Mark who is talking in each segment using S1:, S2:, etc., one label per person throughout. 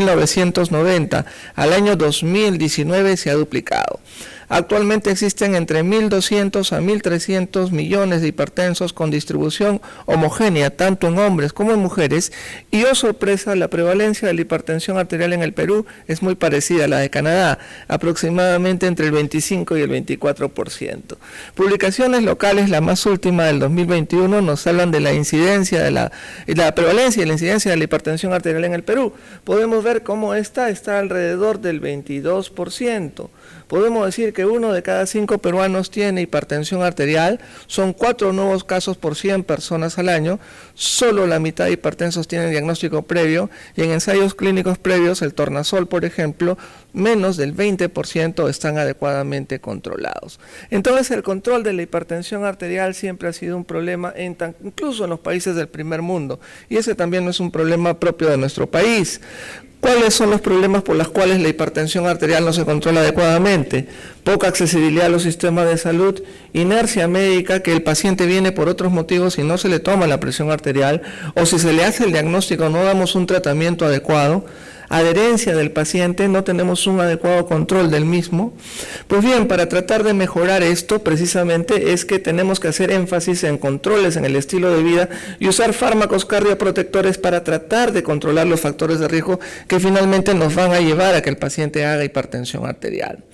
S1: 1990 al año 2019 se ha duplicado. Actualmente existen entre 1.200 a 1.300 millones de hipertensos con distribución homogénea, tanto en hombres como en mujeres, y oh sorpresa, la prevalencia de la hipertensión arterial en el Perú es muy parecida a la de Canadá, aproximadamente entre el 25 y el 24%. Publicaciones locales, la más última del 2021, nos hablan de la incidencia, de la prevalencia y la incidencia de la hipertensión arterial en el Perú. Podemos ver cómo está alrededor del 22%. Podemos decir que 1 de cada 5 peruanos tiene hipertensión arterial, son 4 nuevos casos por 100 personas al año, solo la mitad de hipertensos tienen diagnóstico previo y en ensayos clínicos previos, el tornasol, por ejemplo, menos del 20% están adecuadamente controlados. Entonces, el control de la hipertensión arterial siempre ha sido un problema, incluso en los países del primer mundo, y ese también no es un problema propio de nuestro país. ¿Cuáles son los problemas por los cuales la hipertensión arterial no se controla adecuadamente? Poca accesibilidad a los sistemas de salud, inercia médica, que el paciente viene por otros motivos y no se le toma la presión arterial, o si se le hace el diagnóstico no damos un tratamiento adecuado, adherencia del paciente, no tenemos un adecuado control del mismo. Pues bien, para tratar de mejorar esto, precisamente es que tenemos que hacer énfasis en controles en el estilo de vida y usar fármacos cardioprotectores para tratar de controlar los factores de riesgo que finalmente nos van a llevar a que el paciente haga hipertensión arterial.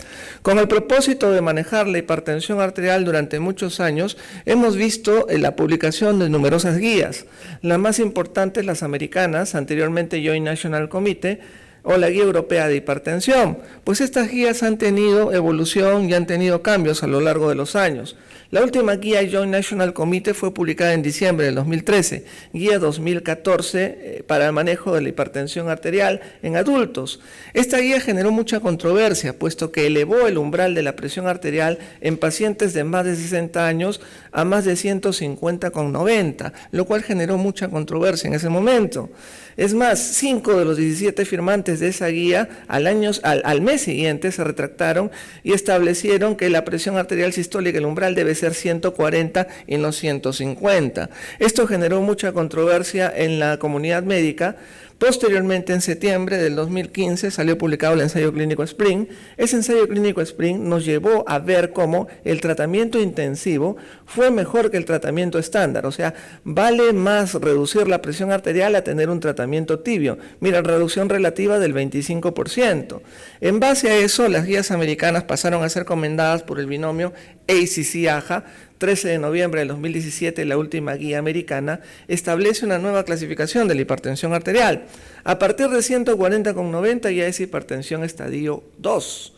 S1: Con el propósito de manejar la hipertensión arterial durante muchos años, hemos visto la publicación de numerosas guías. Las más importantes, las americanas, anteriormente Joint National Committee, o la Guía Europea de Hipertensión, pues estas guías han tenido evolución y han tenido cambios a lo largo de los años. La última guía Joint National Committee fue publicada en diciembre del 2013, guía 2014 para el manejo de la hipertensión arterial en adultos. Esta guía generó mucha controversia, puesto que elevó el umbral de la presión arterial en pacientes de más de 60 años a más de 150,90, lo cual generó mucha controversia en ese momento. Es más, 5 de los 17 firmantes de esa guía al mes siguiente se retractaron y establecieron que la presión arterial sistólica, el umbral debe ser 140 y no 150. Esto generó mucha controversia en la comunidad médica. Posteriormente, en septiembre del 2015, salió publicado el ensayo clínico SPRING. Ese ensayo clínico SPRING nos llevó a ver cómo el tratamiento intensivo fue mejor que el tratamiento estándar. O sea, vale más reducir la presión arterial a tener un tratamiento tibio. Mira, reducción relativa del 25%. En base a eso, las guías americanas pasaron a ser recomendadas por el binomio ACC-AHA. 13 de noviembre del 2017, la última guía americana establece una nueva clasificación de la hipertensión arterial. A partir de 140,90 ya es hipertensión estadio 2.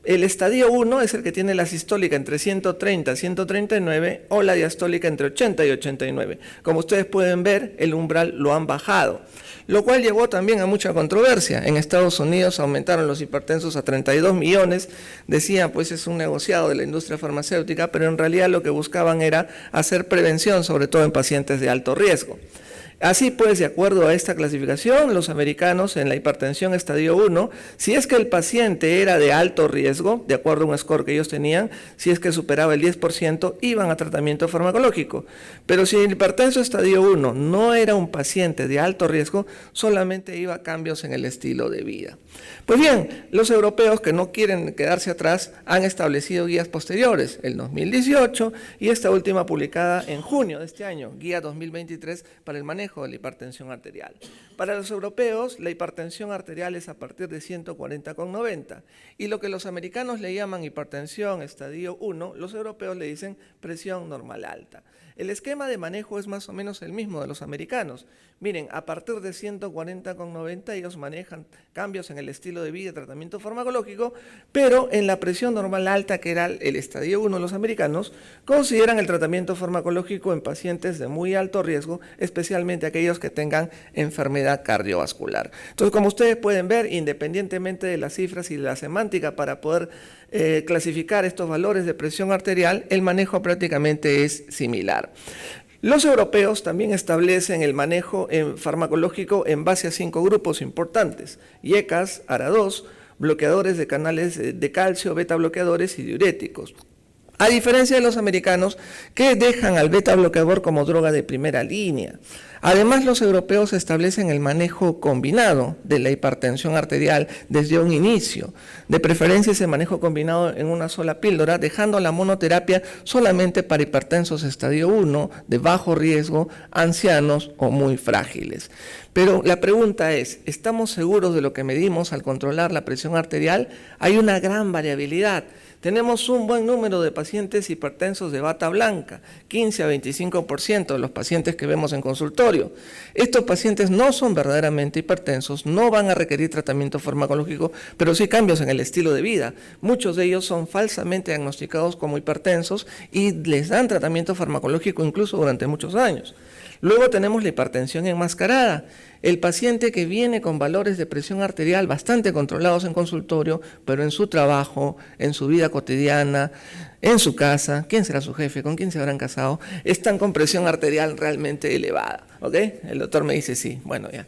S1: El estadio 1 es el que tiene la sistólica entre 130 y 139 o la diastólica entre 80 y 89. Como ustedes pueden ver, el umbral lo han bajado, lo cual llevó también a mucha controversia. En Estados Unidos aumentaron los hipertensos a 32 millones, decían pues es un negociado de la industria farmacéutica, pero en realidad lo que buscaban era hacer prevención, sobre todo en pacientes de alto riesgo. Así pues, de acuerdo a esta clasificación, los americanos en la hipertensión estadio 1, si es que el paciente era de alto riesgo, de acuerdo a un score que ellos tenían, si es que superaba el 10%, iban a tratamiento farmacológico. Pero si el hipertenso estadio 1 no era un paciente de alto riesgo, solamente iba a cambios en el estilo de vida. Pues bien, los europeos que no quieren quedarse atrás han establecido guías posteriores, el 2018 y esta última publicada en junio de este año, guía 2023 para el manejo de la hipertensión arterial. Para los europeos, la hipertensión arterial es a partir de 140,90 y lo que los americanos le llaman hipertensión estadio 1, los europeos le dicen presión normal alta. El esquema de manejo es más o menos el mismo de los americanos. Miren, a partir de 140,90 ellos manejan cambios en el estilo de vida y tratamiento farmacológico, pero en la presión normal alta, que era el estadio 1 de los americanos, consideran el tratamiento farmacológico en pacientes de muy alto riesgo, especialmente aquellos que tengan enfermedad cardiovascular. Entonces, como ustedes pueden ver, independientemente de las cifras y de la semántica para poder clasificar estos valores de presión arterial, el manejo prácticamente es similar. Los europeos también establecen el manejo farmacológico en base a 5 grupos importantes: IECAS, ARA2, bloqueadores de canales de calcio, beta bloqueadores y diuréticos. A diferencia de los americanos, que dejan al beta bloqueador como droga de primera línea. Además, los europeos establecen el manejo combinado de la hipertensión arterial desde un inicio. De preferencia ese manejo combinado en una sola píldora, dejando la monoterapia solamente para hipertensos estadio 1, de bajo riesgo, ancianos o muy frágiles. Pero la pregunta es, ¿estamos seguros de lo que medimos al controlar la presión arterial? Hay una gran variabilidad. Tenemos un buen número de pacientes hipertensos de bata blanca, 15 a 25% de los pacientes que vemos en consultorio. Estos pacientes no son verdaderamente hipertensos, no van a requerir tratamiento farmacológico, pero sí cambios en el estilo de vida. Muchos de ellos son falsamente diagnosticados como hipertensos y les dan tratamiento farmacológico incluso durante muchos años. Luego tenemos la hipertensión enmascarada, el paciente que viene con valores de presión arterial bastante controlados en consultorio, pero en su trabajo, en su vida cotidiana, en su casa, quién será su jefe, con quién se habrán casado, están con presión arterial realmente elevada, ¿ok? El doctor me dice sí, bueno ya,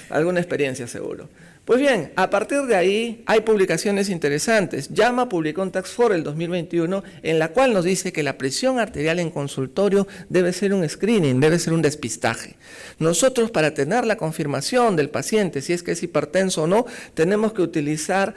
S1: alguna experiencia seguro. Pues bien, a partir de ahí hay publicaciones interesantes. JAMA publicó un Task Force el 2021 en la cual nos dice que la presión arterial en consultorio debe ser un screening, debe ser un despistaje. Nosotros, para tener la confirmación del paciente si es que es hipertenso o no, tenemos que utilizar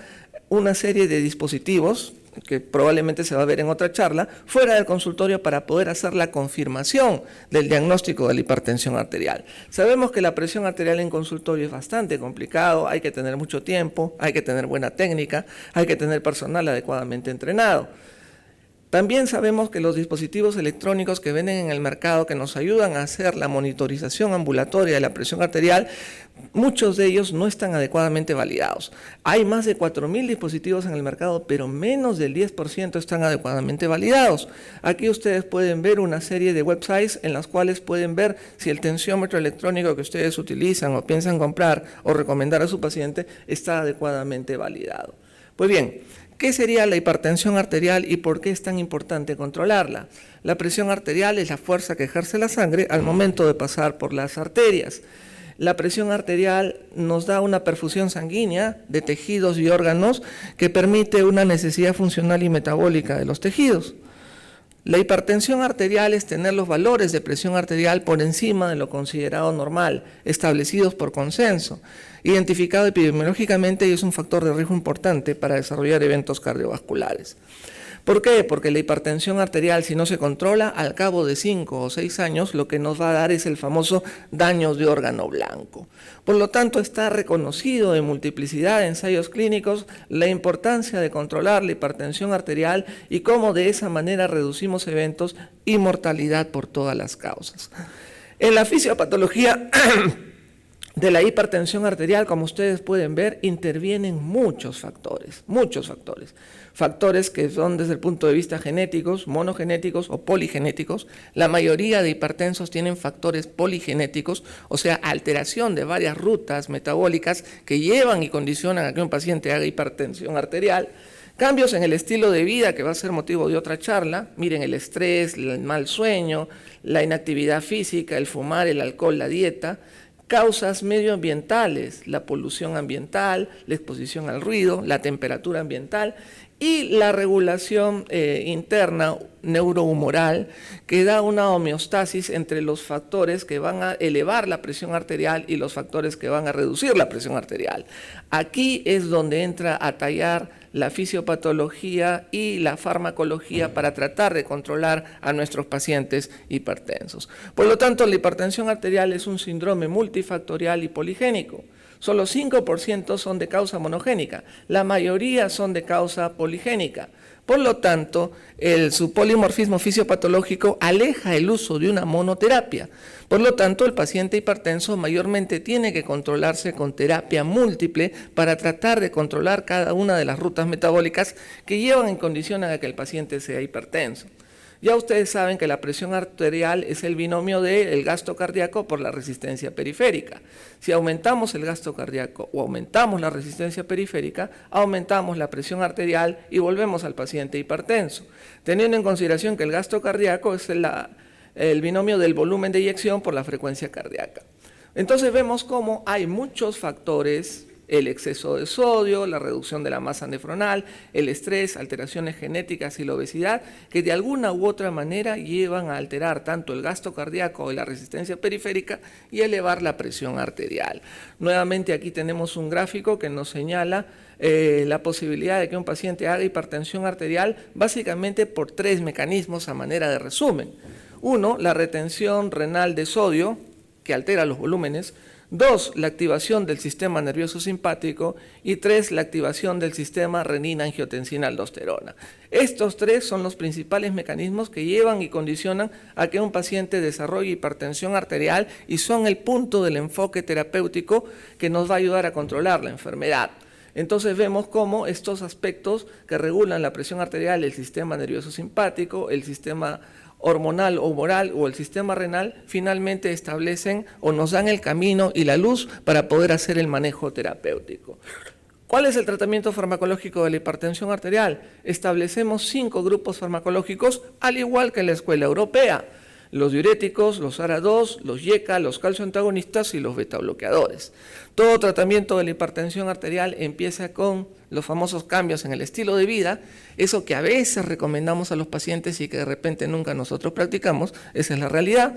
S1: una serie de dispositivos que probablemente se va a ver en otra charla, fuera del consultorio para poder hacer la confirmación del diagnóstico de la hipertensión arterial. Sabemos que la presión arterial en consultorio es bastante complicado, hay que tener mucho tiempo, hay que tener buena técnica, hay que tener personal adecuadamente entrenado. También sabemos que los dispositivos electrónicos que venden en el mercado que nos ayudan a hacer la monitorización ambulatoria de la presión arterial, muchos de ellos no están adecuadamente validados. Hay más de 4.000 dispositivos en el mercado, pero menos del 10% están adecuadamente validados. Aquí ustedes pueden ver una serie de websites en las cuales pueden ver si el tensiómetro electrónico que ustedes utilizan o piensan comprar o recomendar a su paciente está adecuadamente validado. Pues bien, ¿qué sería la hipertensión arterial y por qué es tan importante controlarla? La presión arterial es la fuerza que ejerce la sangre al momento de pasar por las arterias. La presión arterial nos da una perfusión sanguínea de tejidos y órganos que permite una necesidad funcional y metabólica de los tejidos. La hipertensión arterial es tener los valores de presión arterial por encima de lo considerado normal, establecidos por consenso, identificado epidemiológicamente y es un factor de riesgo importante para desarrollar eventos cardiovasculares. ¿Por qué? Porque la hipertensión arterial, si no se controla, al cabo de 5 o 6 años, lo que nos va a dar es el famoso daño de órgano blanco. Por lo tanto, está reconocido en multiplicidad de ensayos clínicos la importancia de controlar la hipertensión arterial y cómo de esa manera reducimos eventos y mortalidad por todas las causas. En la fisiopatología de la hipertensión arterial, como ustedes pueden ver, intervienen muchos factores. Factores que son desde el punto de vista genéticos, monogenéticos o poligenéticos. La mayoría de hipertensos tienen factores poligenéticos, o sea, alteración de varias rutas metabólicas que llevan y condicionan a que un paciente haga hipertensión arterial. Cambios en el estilo de vida, que va a ser motivo de otra charla. Miren, el estrés, el mal sueño, la inactividad física, el fumar, el alcohol, la dieta. Causas medioambientales, la polución ambiental, la exposición al ruido, la temperatura ambiental y la regulación interna neurohumoral que da una homeostasis entre los factores que van a elevar la presión arterial y los factores que van a reducir la presión arterial. Aquí es donde entra a tallar la fisiopatología y la farmacología para tratar de controlar a nuestros pacientes hipertensos. Por lo tanto, la hipertensión arterial es un síndrome multifactorial y poligénico. Solo 5% son de causa monogénica, la mayoría son de causa poligénica. Por lo tanto, su polimorfismo fisiopatológico aleja el uso de una monoterapia. Por lo tanto, el paciente hipertenso mayormente tiene que controlarse con terapia múltiple para tratar de controlar cada una de las rutas metabólicas que llevan en condición a que el paciente sea hipertenso. Ya ustedes saben que la presión arterial es el binomio del gasto cardíaco por la resistencia periférica. Si aumentamos el gasto cardíaco o aumentamos la resistencia periférica, aumentamos la presión arterial y volvemos al paciente hipertenso. Teniendo en consideración que el gasto cardíaco es el binomio del volumen de eyección por la frecuencia cardíaca. Entonces vemos cómo hay muchos factores el exceso de sodio, la reducción de la masa nefronal, el estrés, alteraciones genéticas y la obesidad, que de alguna u otra manera llevan a alterar tanto el gasto cardíaco y la resistencia periférica y elevar la presión arterial. Nuevamente aquí tenemos un gráfico que nos señala la posibilidad de que un paciente haga hipertensión arterial básicamente por 3 mecanismos a manera de resumen. 1, la retención renal de sodio, que altera los volúmenes. 2, la activación del sistema nervioso simpático. Y 3, la activación del sistema renina-angiotensina-aldosterona. Estos 3 son los principales mecanismos que llevan y condicionan a que un paciente desarrolle hipertensión arterial y son el punto del enfoque terapéutico que nos va a ayudar a controlar la enfermedad. Entonces vemos cómo estos aspectos que regulan la presión arterial, el sistema nervioso simpático, el sistema hormonal o humoral o el sistema renal, finalmente establecen o nos dan el camino y la luz para poder hacer el manejo terapéutico. ¿Cuál es el tratamiento farmacológico de la hipertensión arterial? Establecemos 5 grupos farmacológicos, al igual que en la escuela europea: los diuréticos, los ARA2, los YECA, los calcioantagonistas y los betabloqueadores. Todo tratamiento de la hipertensión arterial empieza con los famosos cambios en el estilo de vida, eso que a veces recomendamos a los pacientes y que de repente nunca nosotros practicamos, esa es la realidad.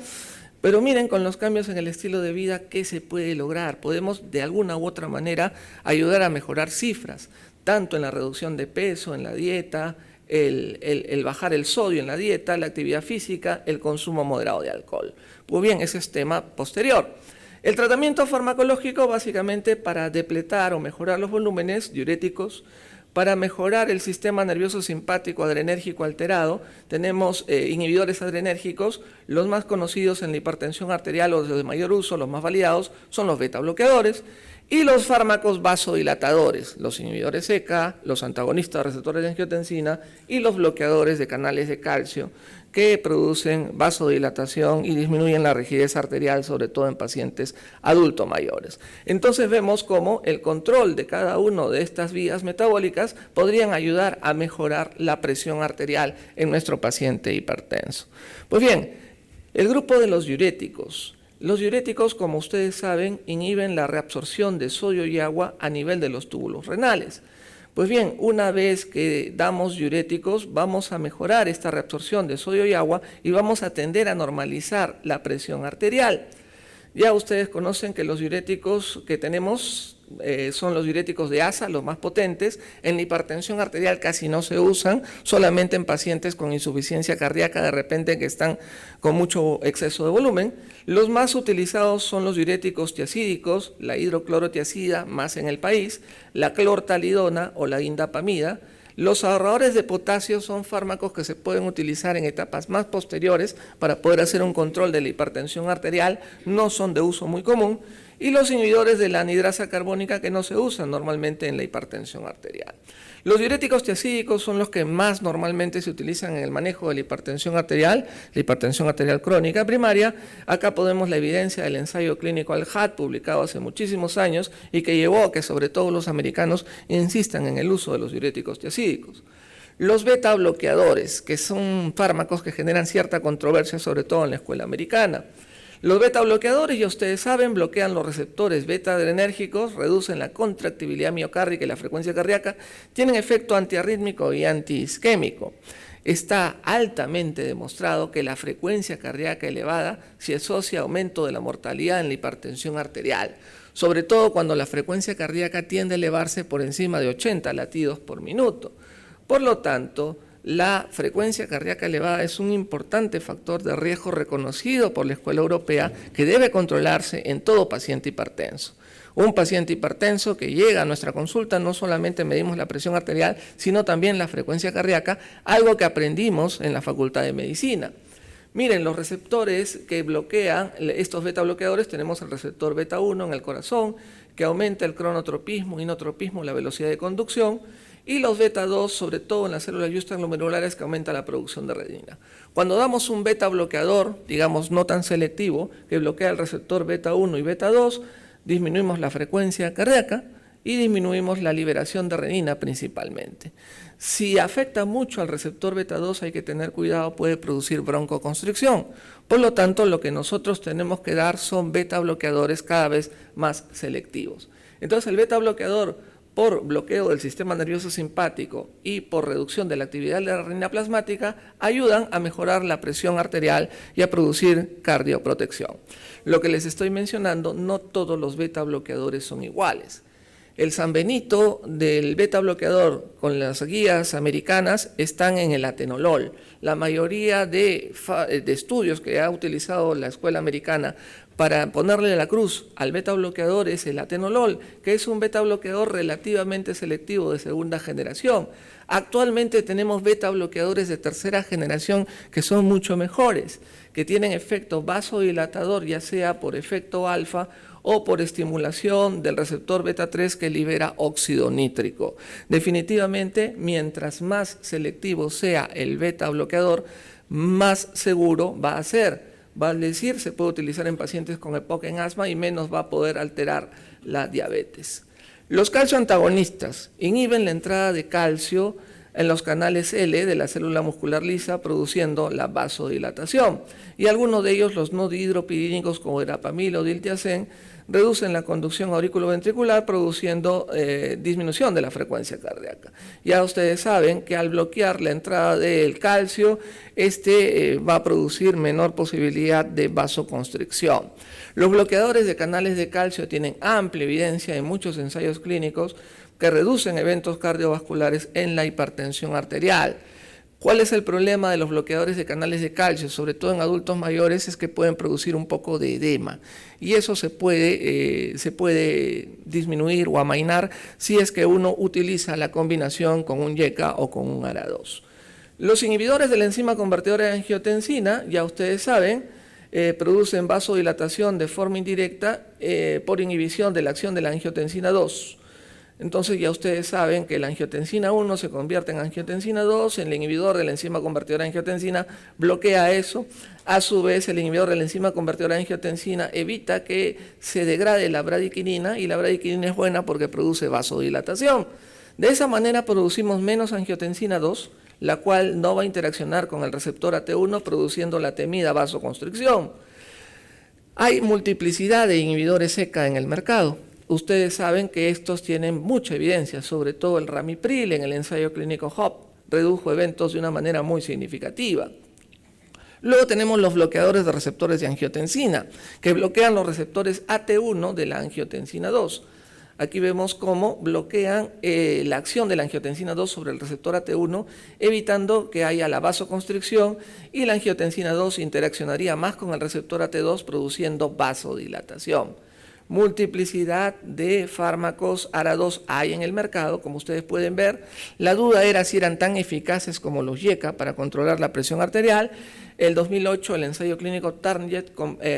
S1: Pero miren, con los cambios en el estilo de vida, ¿qué se puede lograr? Podemos de alguna u otra manera ayudar a mejorar cifras, tanto en la reducción de peso, en la dieta, el bajar el sodio en la dieta, la actividad física, el consumo moderado de alcohol. Pues bien, ese es tema posterior. El tratamiento farmacológico básicamente para depletar o mejorar los volúmenes, diuréticos. Para mejorar el sistema nervioso simpático adrenérgico alterado, tenemos inhibidores adrenérgicos. Los más conocidos en la hipertensión arterial o de mayor uso, los más validados, son los beta bloqueadores. Y los fármacos vasodilatadores, los inhibidores ECA, los antagonistas de receptores de angiotensina y los bloqueadores de canales de calcio que producen vasodilatación y disminuyen la rigidez arterial, sobre todo en pacientes adultos mayores. Entonces vemos cómo el control de cada una de estas vías metabólicas podrían ayudar a mejorar la presión arterial en nuestro paciente hipertenso. Pues bien, el grupo de los diuréticos. Los diuréticos, como ustedes saben, inhiben la reabsorción de sodio y agua a nivel de los túbulos renales. Pues bien, una vez que damos diuréticos, vamos a mejorar esta reabsorción de sodio y agua y vamos a tender a normalizar la presión arterial. Ya ustedes conocen que los diuréticos que tenemos son los diuréticos de ASA, los más potentes. En la hipertensión arterial casi no se usan, solamente en pacientes con insuficiencia cardíaca de repente que están con mucho exceso de volumen. Los más utilizados son los diuréticos tiazídicos, la hidroclorotiazida, más en el país, la clortalidona o la indapamida. Los ahorradores de potasio son fármacos que se pueden utilizar en etapas más posteriores para poder hacer un control de la hipertensión arterial, no son de uso muy común, y los inhibidores de la anhidrasa carbónica que no se usan normalmente en la hipertensión arterial. Los diuréticos tiazídicos son los que más normalmente se utilizan en el manejo de la hipertensión arterial crónica primaria. Acá podemos la evidencia del ensayo clínico ALHAT, publicado hace muchísimos años y que llevó a que sobre todo los americanos insistan en el uso de los diuréticos tiazídicos. Los beta bloqueadores, que son fármacos que generan cierta controversia, sobre todo en la escuela americana. Los beta bloqueadores, ya ustedes saben, bloquean los receptores beta adrenérgicos, reducen la contractibilidad miocárdica y la frecuencia cardíaca, tienen efecto antiarrítmico y antiisquémico. Está altamente demostrado que la frecuencia cardíaca elevada se asocia a aumento de la mortalidad en la hipertensión arterial, sobre todo cuando la frecuencia cardíaca tiende a elevarse por encima de 80 latidos por minuto. Por lo tanto, la frecuencia cardíaca elevada es un importante factor de riesgo reconocido por la Escuela Europea que debe controlarse en todo paciente hipertenso. Un paciente hipertenso que llega a nuestra consulta no solamente medimos la presión arterial, sino también la frecuencia cardíaca, algo que aprendimos en la Facultad de Medicina. Miren, los receptores que bloquean estos beta bloqueadores, tenemos el receptor beta 1 en el corazón, que aumenta el cronotropismo, inotropismo, la velocidad de conducción, y los beta 2, sobre todo en las células extraglomerulares, que aumenta la producción de renina. Cuando damos un beta bloqueador, digamos no tan selectivo, que bloquea el receptor beta 1 y beta 2, disminuimos la frecuencia cardíaca y disminuimos la liberación de renina principalmente. Si afecta mucho al receptor beta 2 hay que tener cuidado, puede producir broncoconstricción. Por lo tanto, lo que nosotros tenemos que dar son beta bloqueadores cada vez más selectivos. Entonces el beta bloqueador, por bloqueo del sistema nervioso simpático y por reducción de la actividad de la renina plasmática, ayudan a mejorar la presión arterial y a producir cardioprotección. Lo que les estoy mencionando, no todos los beta bloqueadores son iguales. El San Benito del beta bloqueador con las guías americanas están en el atenolol. La mayoría de estudios que ha utilizado la escuela americana para ponerle la cruz al beta bloqueador es el atenolol, que es un beta bloqueador relativamente selectivo de segunda generación. Actualmente tenemos beta bloqueadores de tercera generación que son mucho mejores, que tienen efecto vasodilatador, ya sea por efecto alfa o por estimulación del receptor beta 3 que libera óxido nítrico. Definitivamente, mientras más selectivo sea el beta bloqueador, más seguro va a ser. Va a decir, se puede utilizar en pacientes con EPOC en asma y menos va a poder alterar la diabetes. Los calcioantagonistas inhiben la entrada de calcio en los canales L de la célula muscular lisa, produciendo la vasodilatación. Y algunos de ellos, los no dihidropirínicos como verapamil o diltiazem, reducen la conducción auriculoventricular, produciendo disminución de la frecuencia cardíaca. Ya ustedes saben que al bloquear la entrada del calcio, va a producir menor posibilidad de vasoconstricción. Los bloqueadores de canales de calcio tienen amplia evidencia en muchos ensayos clínicos que reducen eventos cardiovasculares en la hipertensión arterial. ¿Cuál es el problema de los bloqueadores de canales de calcio? Sobre todo en adultos mayores, es que pueden producir un poco de edema y eso se puede disminuir o amainar si es que uno utiliza la combinación con un YECA o con un ARA2. Los inhibidores de la enzima convertidora de angiotensina, ya ustedes saben, producen vasodilatación de forma indirecta por inhibición de la acción de la angiotensina 2. Entonces ya ustedes saben que la angiotensina 1 se convierte en angiotensina 2, el inhibidor de la enzima convertidora de angiotensina bloquea eso, a su vez el inhibidor de la enzima convertidora de angiotensina evita que se degrade la bradiquinina y la bradiquinina es buena porque produce vasodilatación. De esa manera producimos menos angiotensina 2, la cual no va a interaccionar con el receptor AT1 produciendo la temida vasoconstricción. Hay multiplicidad de inhibidores ECA en el mercado. Ustedes saben que estos tienen mucha evidencia, sobre todo el ramipril en el ensayo clínico HOP, redujo eventos de una manera muy significativa. Luego tenemos los bloqueadores de receptores de angiotensina, que bloquean los receptores AT1 de la angiotensina 2. Aquí vemos cómo bloquean la acción de la angiotensina 2 sobre el receptor AT1, evitando que haya la vasoconstricción y la angiotensina 2 interaccionaría más con el receptor AT2 produciendo vasodilatación. Multiplicidad de fármacos ARA2 hay en el mercado, como ustedes pueden ver. La duda era si eran tan eficaces como los YECA para controlar la presión arterial. En 2008 el ensayo clínico Target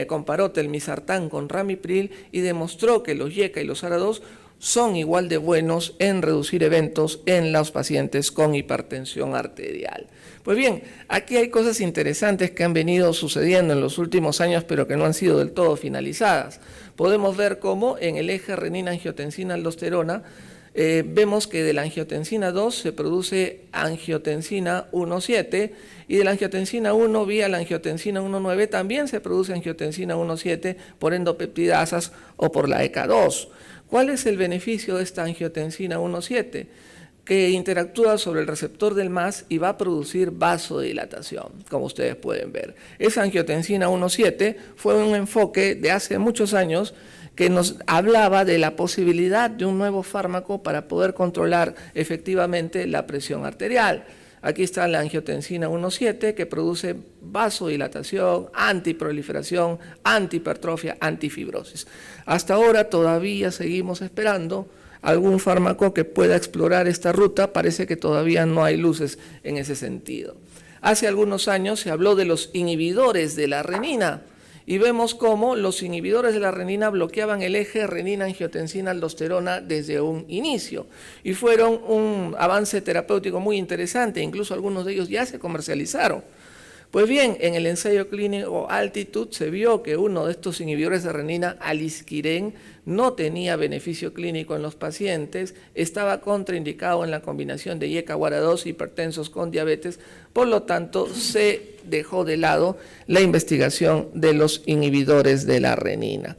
S1: comparó telmisartán con ramipril y demostró que los YECA y los ARA2 son igual de buenos en reducir eventos en los pacientes con hipertensión arterial. Pues bien, aquí hay cosas interesantes que han venido sucediendo en los últimos años, pero que no han sido del todo finalizadas. Podemos ver cómo en el eje renina-angiotensina-aldosterona vemos que de la angiotensina 2 se produce angiotensina 1,7 y de la angiotensina 1 vía la angiotensina 1,9 también se produce angiotensina 1,7 por endopeptidasas o por la ECA2. ¿Cuál es el beneficio de esta angiotensina 1,7? Que interactúa sobre el receptor del MAS y va a producir vasodilatación, como ustedes pueden ver. Esa angiotensina 1,7 fue un enfoque de hace muchos años que nos hablaba de la posibilidad de un nuevo fármaco para poder controlar efectivamente la presión arterial. Aquí está la angiotensina 1,7 que produce vasodilatación, antiproliferación, antihipertrofia, antifibrosis. Hasta ahora todavía seguimos esperando algún fármaco que pueda explorar esta ruta. Parece que todavía no hay luces en ese sentido. Hace algunos años se habló de los inhibidores de la renina y vemos cómo los inhibidores de la renina bloqueaban el eje renina-angiotensina-aldosterona desde un inicio y fueron un avance terapéutico muy interesante, incluso algunos de ellos ya se comercializaron. Pues bien, en el ensayo clínico Altitude se vio que uno de estos inhibidores de renina, alisquiren, no tenía beneficio clínico en los pacientes, estaba contraindicado en la combinación de YECA o ARA2 hipertensos con diabetes, por lo tanto se dejó de lado la investigación de los inhibidores de la renina.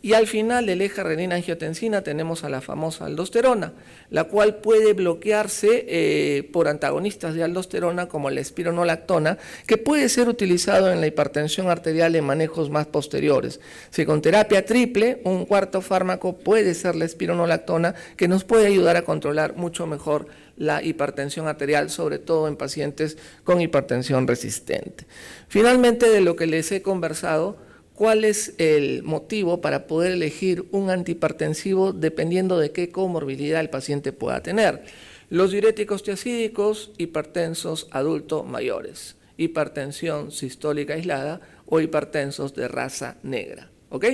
S1: Y al final del eje renina-angiotensina tenemos a la famosa aldosterona, la cual puede bloquearse por antagonistas de aldosterona como la espironolactona, que puede ser utilizado en la hipertensión arterial en manejos más posteriores. Si con terapia triple, un cuarto fármaco puede ser la espironolactona, que nos puede ayudar a controlar mucho mejor la hipertensión arterial, sobre todo en pacientes con hipertensión resistente. Finalmente, de lo que les he conversado, ¿cuál es el motivo para poder elegir un antihipertensivo dependiendo de qué comorbilidad el paciente pueda tener? Los diuréticos tiazídicos, hipertensos adultos mayores, hipertensión sistólica aislada o hipertensos de raza negra, ¿ok?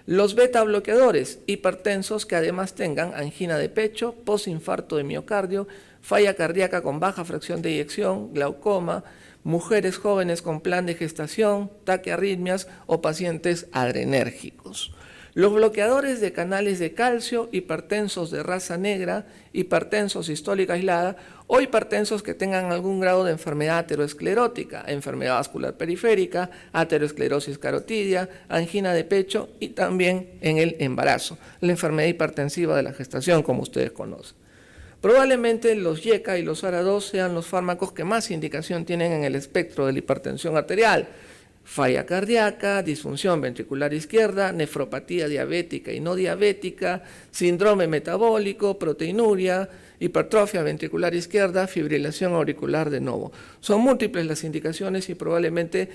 S1: Los beta bloqueadores, hipertensos que además tengan angina de pecho, postinfarto de miocardio, falla cardíaca con baja fracción de eyección, glaucoma, mujeres jóvenes con plan de gestación, taquiarritmias o pacientes adrenérgicos. Los bloqueadores de canales de calcio, hipertensos de raza negra, hipertensos sistólica aislada o hipertensos que tengan algún grado de enfermedad ateroesclerótica, enfermedad vascular periférica, ateroesclerosis carotidia, angina de pecho y también en el embarazo, la enfermedad hipertensiva de la gestación, como ustedes conocen. Probablemente los YECA y los ARA2 sean los fármacos que más indicación tienen en el espectro de la hipertensión arterial. Falla cardíaca, disfunción ventricular izquierda, nefropatía diabética y no diabética, síndrome metabólico, proteinuria, hipertrofia ventricular izquierda, fibrilación auricular de novo. Son múltiples las indicaciones y probablemente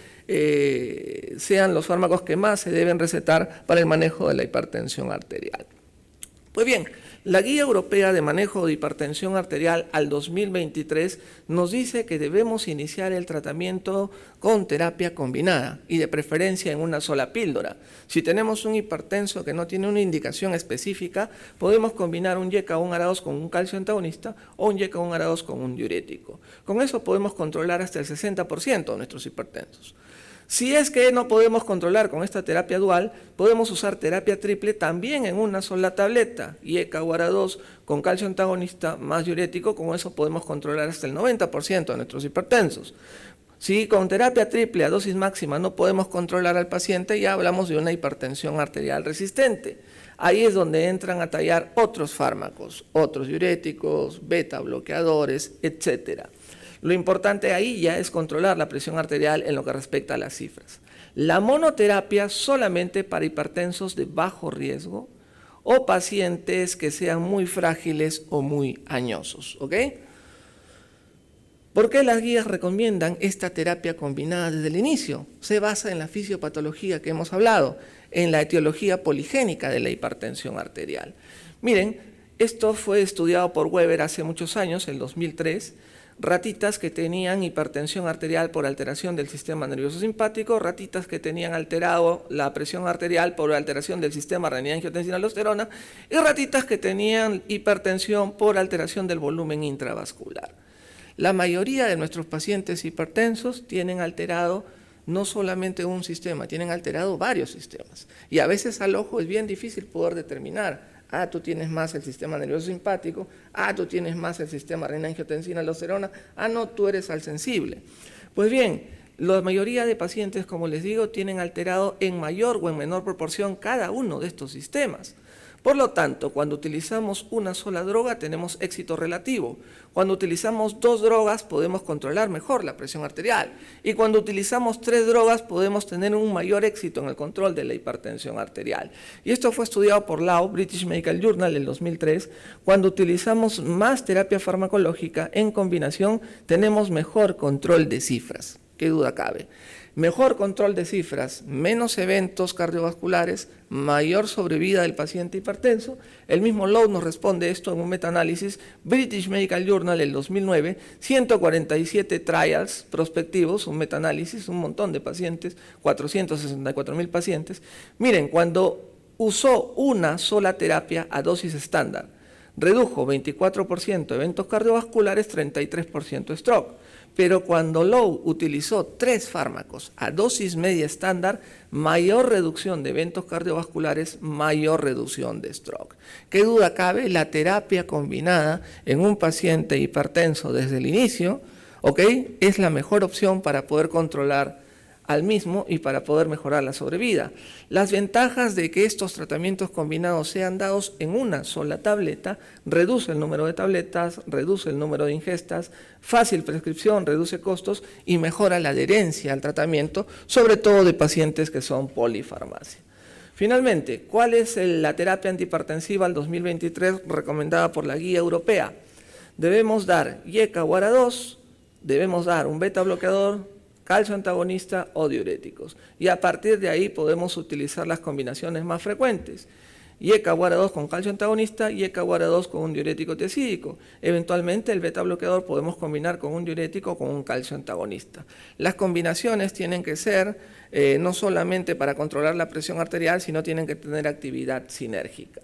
S1: sean los fármacos que más se deben recetar para el manejo de la hipertensión arterial. Pues bien, la Guía Europea de Manejo de Hipertensión Arterial al 2023 nos dice que debemos iniciar el tratamiento con terapia combinada y de preferencia en una sola píldora. Si tenemos un hipertenso que no tiene una indicación específica, podemos combinar un YECA o un ARA2 con un calcio antagonista o un YECA o un ARA2 con un diurético. Con eso podemos controlar hasta el 60% de nuestros hipertensos. Si es que no podemos controlar con esta terapia dual, podemos usar terapia triple también en una sola tableta, YECA o ARA2 con calcio antagonista más diurético, con eso podemos controlar hasta el 90% de nuestros hipertensos. Si con terapia triple a dosis máxima no podemos controlar al paciente, ya hablamos de una hipertensión arterial resistente. Ahí es donde entran a tallar otros fármacos, otros diuréticos, beta bloqueadores, etcétera. Lo importante ahí ya es controlar la presión arterial en lo que respecta a las cifras. La monoterapia solamente para hipertensos de bajo riesgo o pacientes que sean muy frágiles o muy añosos, ¿ok? ¿Por qué las guías recomiendan esta terapia combinada desde el inicio? Se basa en la fisiopatología que hemos hablado, en la etiología poligénica de la hipertensión arterial. Miren, esto fue estudiado por Weber hace muchos años, en 2003, ratitas que tenían hipertensión arterial por alteración del sistema nervioso simpático, ratitas que tenían alterado la presión arterial por alteración del sistema renina-angiotensina-aldosterona y ratitas que tenían hipertensión por alteración del volumen intravascular. La mayoría de nuestros pacientes hipertensos tienen alterado no solamente un sistema, tienen alterado varios sistemas y a veces al ojo es bien difícil poder determinar. Tú tienes más el sistema nervioso simpático, tú tienes más el sistema renina-angiotensina-aldosterona, no, tú eres al sensible. Pues bien, la mayoría de pacientes, como les digo, tienen alterado en mayor o en menor proporción cada uno de estos sistemas. Por lo tanto, cuando utilizamos una sola droga tenemos éxito relativo. Cuando utilizamos 2 drogas podemos controlar mejor la presión arterial. Y cuando utilizamos 3 drogas podemos tener un mayor éxito en el control de la hipertensión arterial. Y esto fue estudiado por Lau, British Medical Journal, en 2003. Cuando utilizamos más terapia farmacológica en combinación tenemos mejor control de cifras. ¿Qué duda cabe? Mejor control de cifras, menos eventos cardiovasculares, mayor sobrevida del paciente hipertenso. El mismo Lowe nos responde esto en un metaanálisis, British Medical Journal, el 2009, 147 trials prospectivos, un metaanálisis, un montón de pacientes, 464,000 pacientes. Miren, cuando usó una sola terapia a dosis estándar, redujo 24% eventos cardiovasculares, 33% stroke. Pero cuando Lowe utilizó 3 fármacos a dosis media estándar, mayor reducción de eventos cardiovasculares, mayor reducción de stroke. ¿Qué duda cabe? La terapia combinada en un paciente hipertenso desde el inicio, ¿ok?, es la mejor opción para poder controlar al mismo y para poder mejorar la sobrevida. Las ventajas de que estos tratamientos combinados sean dados en una sola tableta reduce el número de tabletas, reduce el número de ingestas, fácil prescripción, reduce costos y mejora la adherencia al tratamiento, sobre todo de pacientes que son polifarmacia. Finalmente, ¿cuál es la terapia antihipertensiva al 2023 recomendada por la guía europea? Debemos dar YECA-WARA2, debemos dar un beta bloqueador, calcio antagonista o diuréticos. Y a partir de ahí podemos utilizar las combinaciones más frecuentes. YECA-WARA2 con calcio antagonista, YECA-WARA2 con un diurético tiazídico. Eventualmente el beta bloqueador podemos combinar con un diurético o con un calcio antagonista. Las combinaciones tienen que ser no solamente para controlar la presión arterial, sino tienen que tener actividad sinérgica.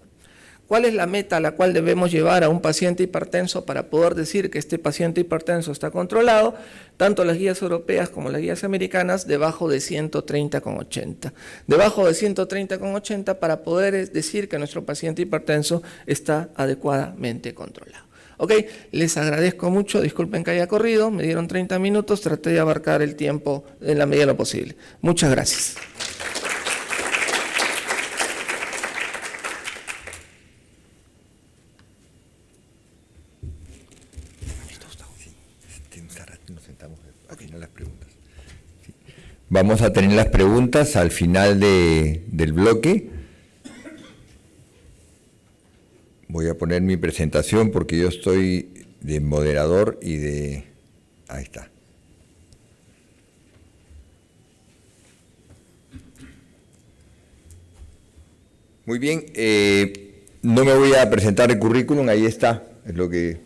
S1: ¿Cuál es la meta a la cual debemos llevar a un paciente hipertenso para poder decir que este paciente hipertenso está controlado? Tanto las guías europeas como las guías americanas, debajo de 130,80. Debajo de 130,80 para poder decir que nuestro paciente hipertenso está adecuadamente controlado. Ok, les agradezco mucho, disculpen que haya corrido, me dieron 30 minutos, traté de abarcar el tiempo en la medida de lo posible. Muchas gracias.
S2: Vamos a tener las preguntas al final del bloque. Voy a poner mi presentación porque yo estoy de moderador y de... Ahí está. Muy bien, no me voy a presentar el currículum, ahí está, es lo que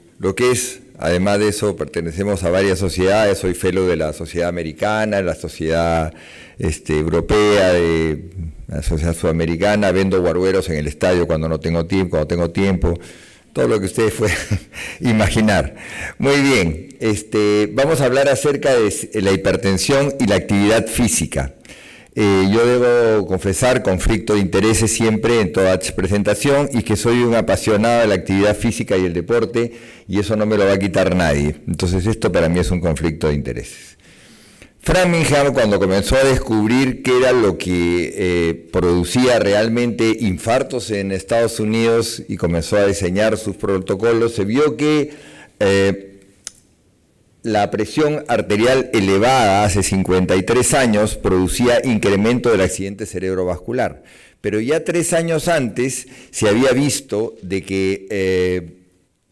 S2: es. Además de eso, pertenecemos a varias sociedades, soy fellow de la Sociedad Americana, la Sociedad Europea, de la Sociedad Sudamericana, vendo guargueros en el estadio cuando no tengo tiempo, cuando tengo tiempo, todo lo que ustedes puedan imaginar. Muy bien, vamos a hablar acerca de la hipertensión y la actividad física. Yo debo confesar conflicto de intereses siempre en toda presentación y que soy un apasionado de la actividad física y el deporte y eso no me lo va a quitar nadie. Entonces esto para mí es un conflicto de intereses. Framingham, cuando comenzó a descubrir qué era lo que producía realmente infartos en Estados Unidos y comenzó a diseñar sus protocolos, se vio que la presión arterial elevada hace 53 años producía incremento del accidente cerebrovascular, pero ya 3 años antes se había visto de que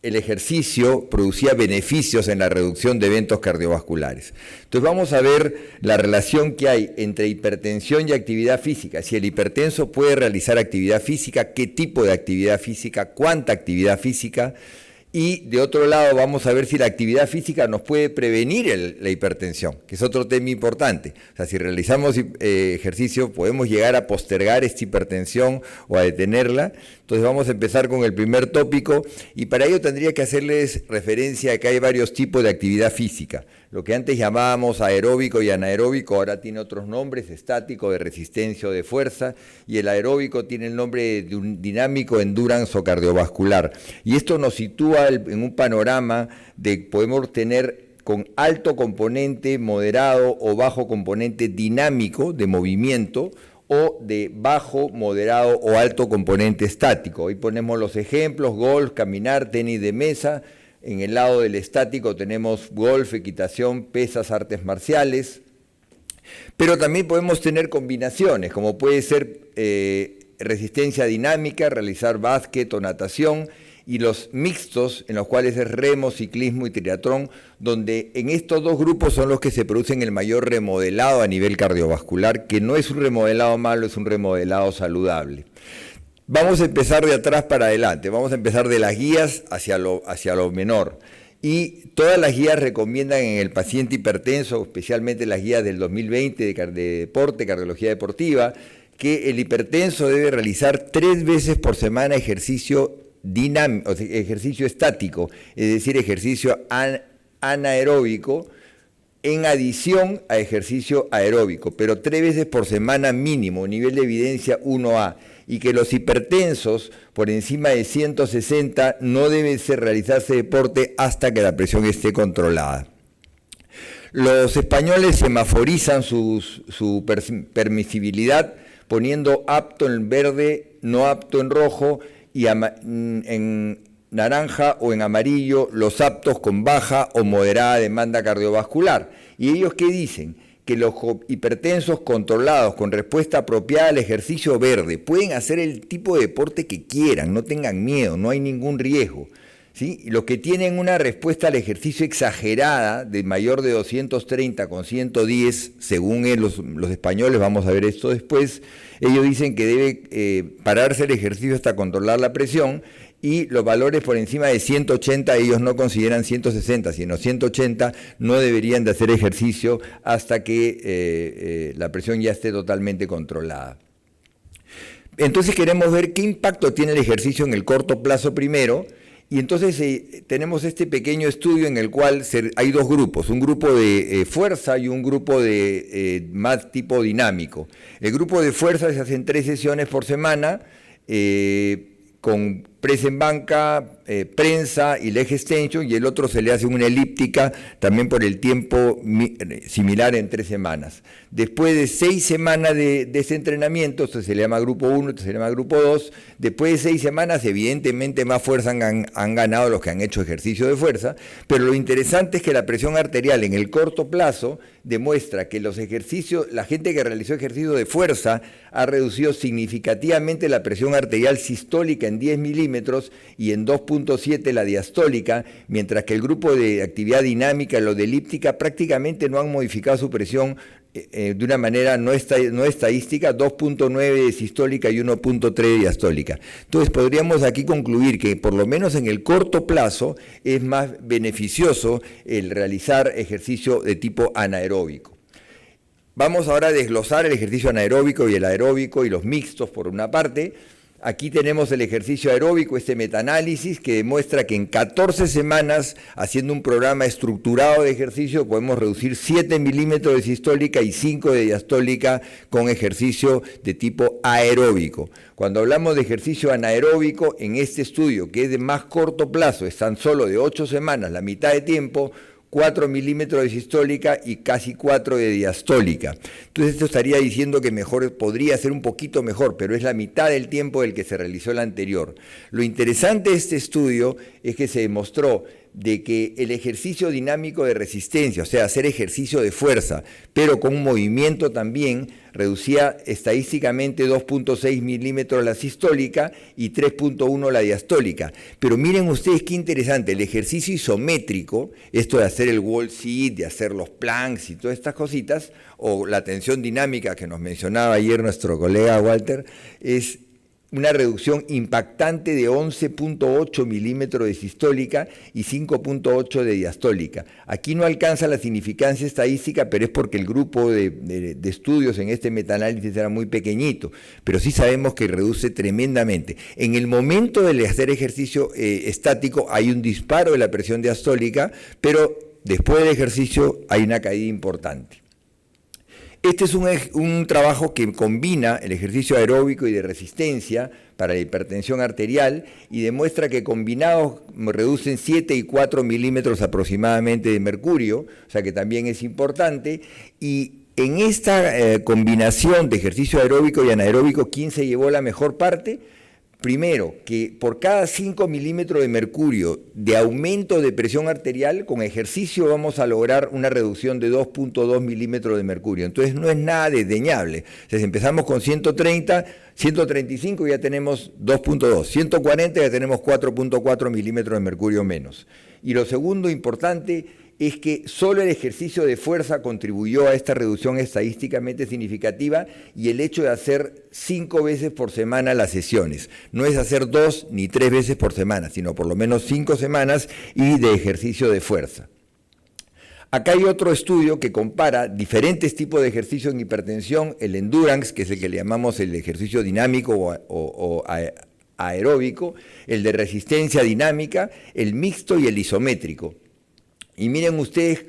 S2: el ejercicio producía beneficios en la reducción de eventos cardiovasculares. Entonces vamos a ver la relación que hay entre hipertensión y actividad física. Si el hipertenso puede realizar actividad física, qué tipo de actividad física, cuánta actividad física. Y de otro lado vamos a ver si la actividad física nos puede prevenir la hipertensión, que es otro tema importante. O sea, si realizamos ejercicio podemos llegar a postergar esta hipertensión o a detenerla. Entonces vamos a empezar con el primer tópico y para ello tendría que hacerles referencia a que hay varios tipos de actividad física. Lo que antes llamábamos aeróbico y anaeróbico ahora tiene otros nombres, estático, de resistencia o de fuerza, y el aeróbico tiene el nombre de un dinámico, endurance o cardiovascular. Y esto nos sitúa en un panorama de podemos tener con alto componente, moderado o bajo componente dinámico de movimiento, o de bajo, moderado o alto componente estático. Hoy ponemos los ejemplos: golf, caminar, tenis de mesa. En el lado del estático tenemos golf, equitación, pesas, artes marciales. Pero también podemos tener combinaciones, como puede ser resistencia dinámica, realizar básquet o natación, y los mixtos, en los cuales es remo, ciclismo y triatlón, donde en estos dos grupos son los que se producen el mayor remodelado a nivel cardiovascular, que no es un remodelado malo, es un remodelado saludable. Vamos a empezar de atrás para adelante, vamos a empezar de las guías hacia lo menor. Y todas las guías recomiendan en el paciente hipertenso, especialmente las guías del 2020 de deporte, cardiología deportiva, que el hipertenso debe realizar 3 veces por semana ejercicio dinámico, ejercicio estático, es decir, ejercicio anaeróbico, en adición a ejercicio aeróbico, pero 3 veces por semana mínimo, nivel de evidencia 1A, y que los hipertensos por encima de 160 no debe realizarse deporte hasta que la presión esté controlada. Los españoles semaforizan su permisibilidad poniendo apto en verde, no apto en rojo y en naranja o en amarillo los aptos con baja o moderada demanda cardiovascular. ¿Y ellos qué dicen? Que los hipertensos controlados con respuesta apropiada al ejercicio verde pueden hacer el tipo de deporte que quieran, no tengan miedo, no hay ningún riesgo. ¿Sí? Los que tienen una respuesta al ejercicio exagerada de mayor de 230 con 110, según los españoles, vamos a ver esto después, ellos dicen que debe pararse el ejercicio hasta controlar la presión, y los valores por encima de 180 ellos no consideran 160, sino 180 no deberían de hacer ejercicio hasta que la presión ya esté totalmente controlada. Entonces queremos ver qué impacto tiene el ejercicio en el corto plazo primero. Y entonces tenemos este pequeño estudio en el cual hay dos grupos, un grupo de fuerza y un grupo de más tipo dinámico. El grupo de fuerza se hacen 3 sesiones por semana, con press en banca, prensa y leg extension, y el otro se le hace una elíptica también por el tiempo similar en 3 semanas. Después de 6 semanas de ese entrenamiento, esto se le llama grupo 1, esto se le llama grupo 2, después de 6 semanas evidentemente más fuerza han ganado los que han hecho ejercicio de fuerza, pero lo interesante es que la presión arterial en el corto plazo demuestra que los ejercicios, la gente que realizó ejercicio de fuerza ha reducido significativamente la presión arterial sistólica en 10 milímetros y en 2.7 la diastólica, mientras que el grupo de actividad dinámica, lo de elíptica, prácticamente no han modificado su presión de una manera no estadística, 2.9 de sistólica y 1.3 de diastólica. Entonces podríamos aquí concluir que por lo menos en el corto plazo es más beneficioso el realizar ejercicio de tipo anaeróbico. Vamos ahora a desglosar el ejercicio anaeróbico y el aeróbico y los mixtos por una parte. Aquí tenemos el ejercicio aeróbico, este metaanálisis que demuestra que en 14 semanas, haciendo un programa estructurado de ejercicio, podemos reducir 7 milímetros de sistólica y 5 de diastólica con ejercicio de tipo aeróbico. Cuando hablamos de ejercicio anaeróbico, en este estudio, que es de más corto plazo, es tan solo de 8 semanas, la mitad de tiempo, 4 milímetros de sistólica y casi 4 de diastólica. Entonces esto estaría diciendo que mejor podría ser un poquito mejor, pero es la mitad del tiempo del que se realizó el anterior. Lo interesante de este estudio es que se demostró de que el ejercicio dinámico de resistencia, o sea, hacer ejercicio de fuerza, pero con un movimiento también, reducía estadísticamente 2.6 milímetros la sistólica y 3.1 la diastólica. Pero miren ustedes qué interesante, el ejercicio isométrico, esto de hacer el wall sit, de hacer los planks y todas estas cositas, o la tensión dinámica que nos mencionaba ayer nuestro colega Walter, es una reducción impactante de 11.8 milímetros de sistólica y 5.8 de diastólica. Aquí no alcanza la significancia estadística, pero es porque el grupo de estudios en este metaanálisis era muy pequeñito, pero sí sabemos que reduce tremendamente. En el momento de hacer ejercicio estático hay un disparo de la presión diastólica, pero después del ejercicio hay una caída importante. Este es un trabajo que combina el ejercicio aeróbico y de resistencia para la hipertensión arterial y demuestra que combinados reducen 7 y 4 milímetros aproximadamente de mercurio, o sea que también es importante. Y en esta combinación de ejercicio aeróbico y anaeróbico, ¿quién se llevó la mejor parte? Primero, que por cada 5 milímetros de mercurio de aumento de presión arterial, con ejercicio vamos a lograr una reducción de 2.2 milímetros de mercurio. Entonces no es nada desdeñable. Entonces empezamos con 130, 135 ya tenemos 2.2, 140 ya tenemos 4.4 milímetros de mercurio menos. Y lo segundo importante es que solo el ejercicio de fuerza contribuyó a esta reducción estadísticamente significativa y el hecho de hacer 5 veces por semana las sesiones. No es hacer 2 ni 3 veces por semana, sino por lo menos 5 semanas y de ejercicio de fuerza. Acá hay otro estudio que compara diferentes tipos de ejercicio en hipertensión, el endurance, que es el que le llamamos el ejercicio dinámico o aeróbico, el de resistencia dinámica, el mixto y el isométrico. Y miren ustedes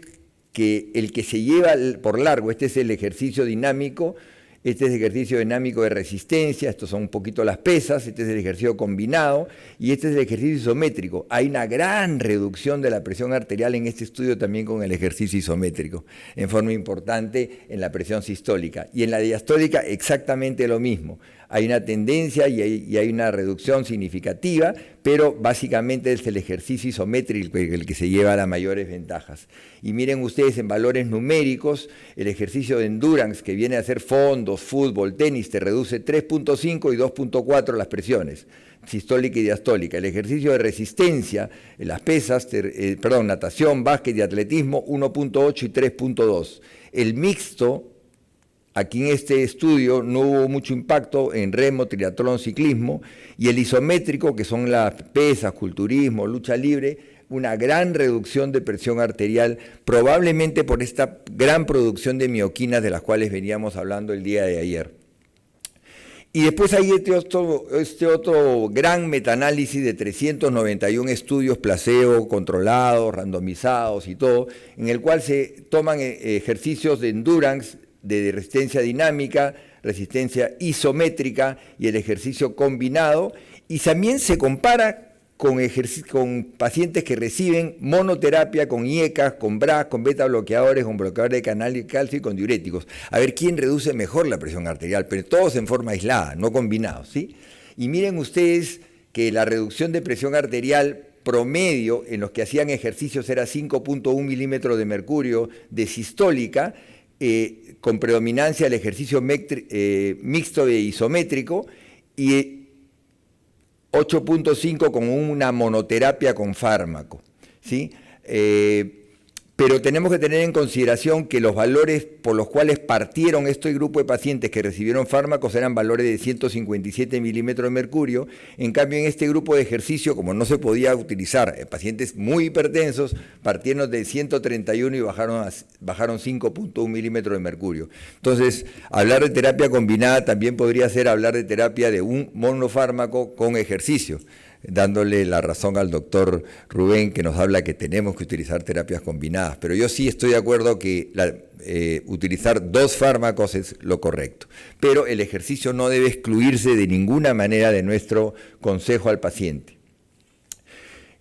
S2: que el que se lleva por largo, este es el ejercicio dinámico, Este es el ejercicio dinámico de resistencia, estos son un poquito las pesas, este es el ejercicio combinado y este es el ejercicio isométrico. Hay una gran reducción de la presión arterial en este estudio también con el ejercicio isométrico, en forma importante en la presión sistólica. Y en la diastólica exactamente lo mismo. Hay una tendencia y hay una reducción significativa, pero básicamente es el ejercicio isométrico el que se lleva las mayores ventajas. Y miren ustedes en valores numéricos, el ejercicio de endurance que viene a ser fondos, fútbol, tenis, te reduce 3.5 y 2.4 las presiones, sistólica y diastólica. El ejercicio de resistencia, las pesas, natación, básquet y atletismo, 1.8 y 3.2. El mixto, aquí en este estudio no hubo mucho impacto en remo, triatlón, ciclismo, y el isométrico, que son las pesas, culturismo, lucha libre, una gran reducción de presión arterial, probablemente por esta gran producción de mioquinas de las cuales veníamos hablando el día de ayer. Y después hay este otro gran metaanálisis de 391 estudios placebo, controlados, randomizados y todo, en el cual se toman ejercicios de endurance, de resistencia dinámica, resistencia isométrica y el ejercicio combinado, y también se compara con pacientes que reciben monoterapia con IECAS, con BRAS, con beta bloqueadores, con bloqueadores de canal de calcio y con diuréticos, a ver quién reduce mejor la presión arterial, pero todos en forma aislada, no combinados, ¿sí? Y miren ustedes que la reducción de presión arterial promedio en los que hacían ejercicios era 5.1 milímetros de mercurio de sistólica, con predominancia del ejercicio mixto e isométrico, y 8.5 con una monoterapia con fármaco, ¿sí? Pero tenemos que tener en consideración que los valores por los cuales partieron este grupo de pacientes que recibieron fármacos eran valores de 157 milímetros de mercurio. En cambio, en este grupo de ejercicio, como no se podía utilizar pacientes muy hipertensos, partieron de 131 y bajaron 5.1 milímetros de mercurio. Entonces, hablar de terapia combinada también podría ser hablar de terapia de un monofármaco con ejercicio, dándole la razón al doctor Rubén, que nos habla que tenemos que utilizar terapias combinadas, pero yo sí estoy de acuerdo que utilizar 2 fármacos es lo correcto, pero el ejercicio no debe excluirse de ninguna manera de nuestro consejo al paciente.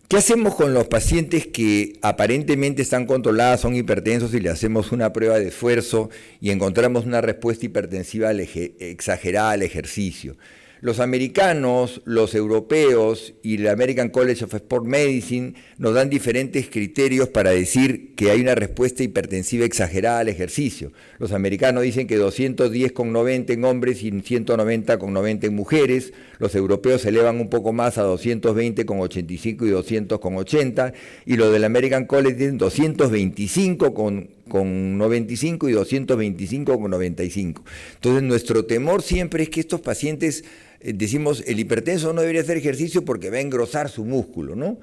S2: ¿Qué hacemos con los pacientes que aparentemente están controlados, son hipertensos y le hacemos una prueba de esfuerzo y encontramos una respuesta hipertensiva exagerada al ejercicio? Los americanos, los europeos y el American College of Sport Medicine nos dan diferentes criterios para decir que hay una respuesta hipertensiva exagerada al ejercicio. Los americanos dicen que 210,90 en hombres y 190,90 en mujeres. Los europeos se elevan un poco más a 220,85 y 200,80. Y los del American College dicen 225,95 y 225,95. Entonces, nuestro temor siempre es que estos pacientes, decimos, el hipertenso no debería hacer ejercicio porque va a engrosar su músculo, ¿no?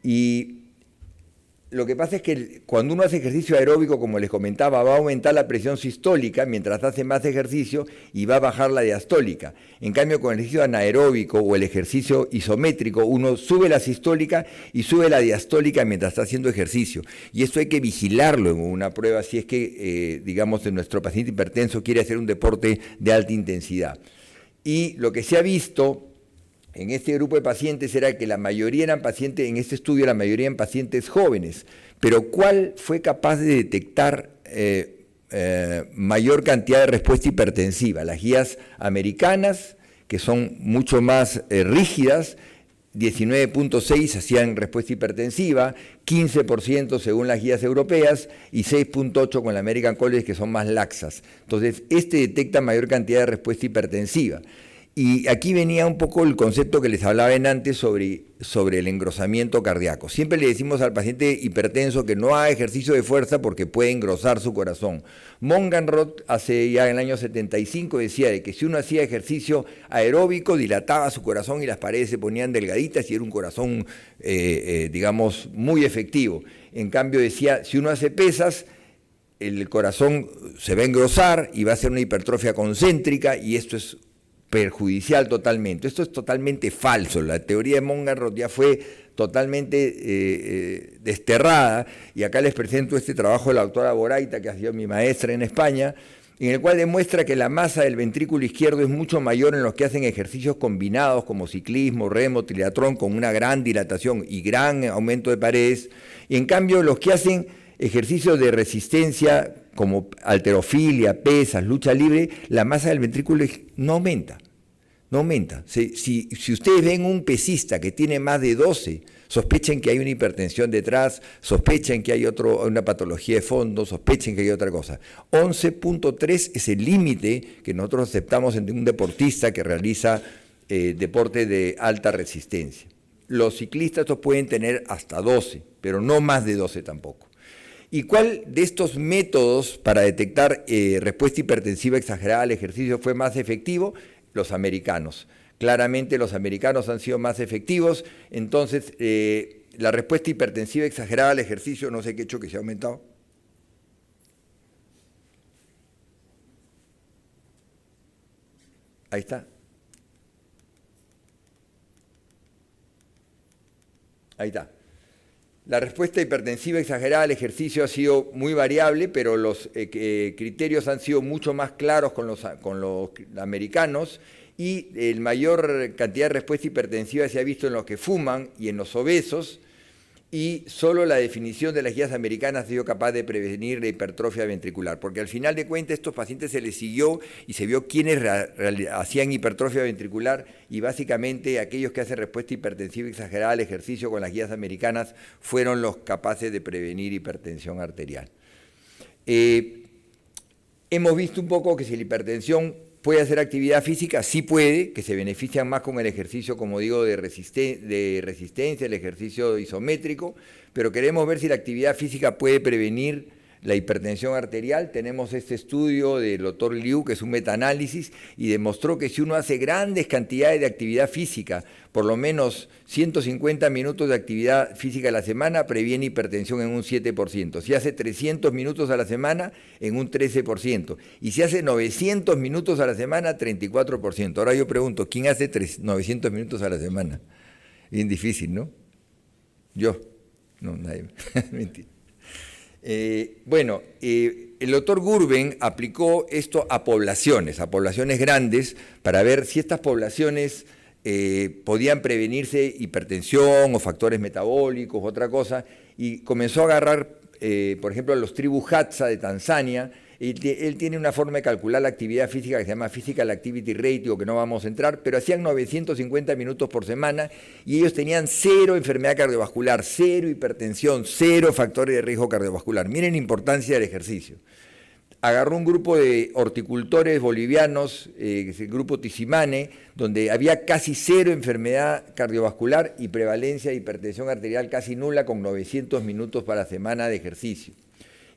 S2: Y lo que pasa es que cuando uno hace ejercicio aeróbico, como les comentaba, va a aumentar la presión sistólica mientras hace más ejercicio y va a bajar la diastólica. En cambio, con el ejercicio anaeróbico o el ejercicio isométrico, uno sube la sistólica y sube la diastólica mientras está haciendo ejercicio. Y esto hay que vigilarlo en una prueba si es que, digamos, nuestro paciente hipertenso quiere hacer un deporte de alta intensidad. Y lo que se ha visto en este grupo de pacientes era que la mayoría eran pacientes, en este estudio la mayoría eran pacientes jóvenes, pero ¿cuál fue capaz de detectar mayor cantidad de respuesta hipertensiva? Las guías americanas, que son mucho más rígidas, 19.6 hacían respuesta hipertensiva, 15% según las guías europeas y 6.8 con la American College, que son más laxas. Entonces, este detecta mayor cantidad de respuesta hipertensiva. Y aquí venía un poco el concepto que les hablaba antes sobre el engrosamiento cardíaco. Siempre le decimos al paciente hipertenso que no haga ejercicio de fuerza porque puede engrosar su corazón. Monganroth, hace ya en el año 75, decía de que si uno hacía ejercicio aeróbico, dilataba su corazón y las paredes se ponían delgaditas y era un corazón, digamos, muy efectivo. En cambio decía, si uno hace pesas, el corazón se va a engrosar y va a ser una hipertrofia concéntrica y esto es perjudicial totalmente. Esto es totalmente falso. La teoría de Monganroth ya fue totalmente desterrada y acá les presento este trabajo de la doctora Boraita, que ha sido mi maestra en España, en el cual demuestra que la masa del ventrículo izquierdo es mucho mayor en los que hacen ejercicios combinados como ciclismo, remo, triatlón, con una gran dilatación y gran aumento de paredes, y en cambio los que hacen ejercicios de resistencia como halterofilia, pesas, lucha libre, la masa del ventrículo no aumenta. No aumenta. Si ustedes ven un pesista que tiene más de 12, sospechen que hay una hipertensión detrás, sospechen que hay una patología de fondo, sospechen que hay otra cosa. 11.3 es el límite que nosotros aceptamos en un deportista que realiza deporte de alta resistencia. Los ciclistas pueden tener hasta 12, pero no más de 12 tampoco. ¿Y cuál de estos métodos para detectar respuesta hipertensiva exagerada al ejercicio fue más efectivo? Los americanos. Claramente los americanos han sido más efectivos, entonces la respuesta hipertensiva exagerada al ejercicio, no sé qué he hecho que se ha aumentado. Ahí está. Ahí está. La respuesta hipertensiva exagerada al ejercicio ha sido muy variable, pero los criterios han sido mucho más claros con los americanos, y el mayor cantidad de respuesta hipertensiva se ha visto en los que fuman y en los obesos, y solo la definición de las guías americanas ha sido capaz de prevenir la hipertrofia ventricular, porque al final de cuentas estos pacientes se les siguió y se vio quiénes hacían hipertrofia ventricular, y básicamente aquellos que hacen respuesta hipertensiva exagerada al ejercicio con las guías americanas fueron los capaces de prevenir hipertensión arterial. Hemos visto un poco que si la hipertensión puede hacer actividad física, sí puede, que se benefician más con el ejercicio, como digo, de resistencia, el ejercicio isométrico, pero queremos ver si la actividad física puede prevenir la hipertensión arterial. Tenemos este estudio del doctor Liu, que es un metaanálisis, y demostró que si uno hace grandes cantidades de actividad física, por lo menos 150 minutos de actividad física a la semana, previene hipertensión en un 7%. Si hace 300 minutos a la semana, en un 13%. Y si hace 900 minutos a la semana, 34%. Ahora yo pregunto, ¿quién hace 900 minutos a la semana? Bien difícil, ¿no? Yo. No, nadie. Mentira. El doctor Gurben aplicó esto a poblaciones grandes, para ver si estas poblaciones podían prevenirse hipertensión o factores metabólicos, otra cosa, y comenzó a agarrar, por ejemplo, a los tribus Hadza de Tanzania. Él tiene una forma de calcular la actividad física que se llama Physical Activity Ratio, que no vamos a entrar, pero hacían 950 minutos por semana y ellos tenían 0 enfermedad cardiovascular, 0 hipertensión, 0 factores de riesgo cardiovascular. Miren la importancia del ejercicio. Agarró un grupo de horticultores bolivianos, el grupo Tisimane, donde había casi 0 enfermedad cardiovascular y prevalencia de hipertensión arterial casi nula, con 900 minutos para semana de ejercicio.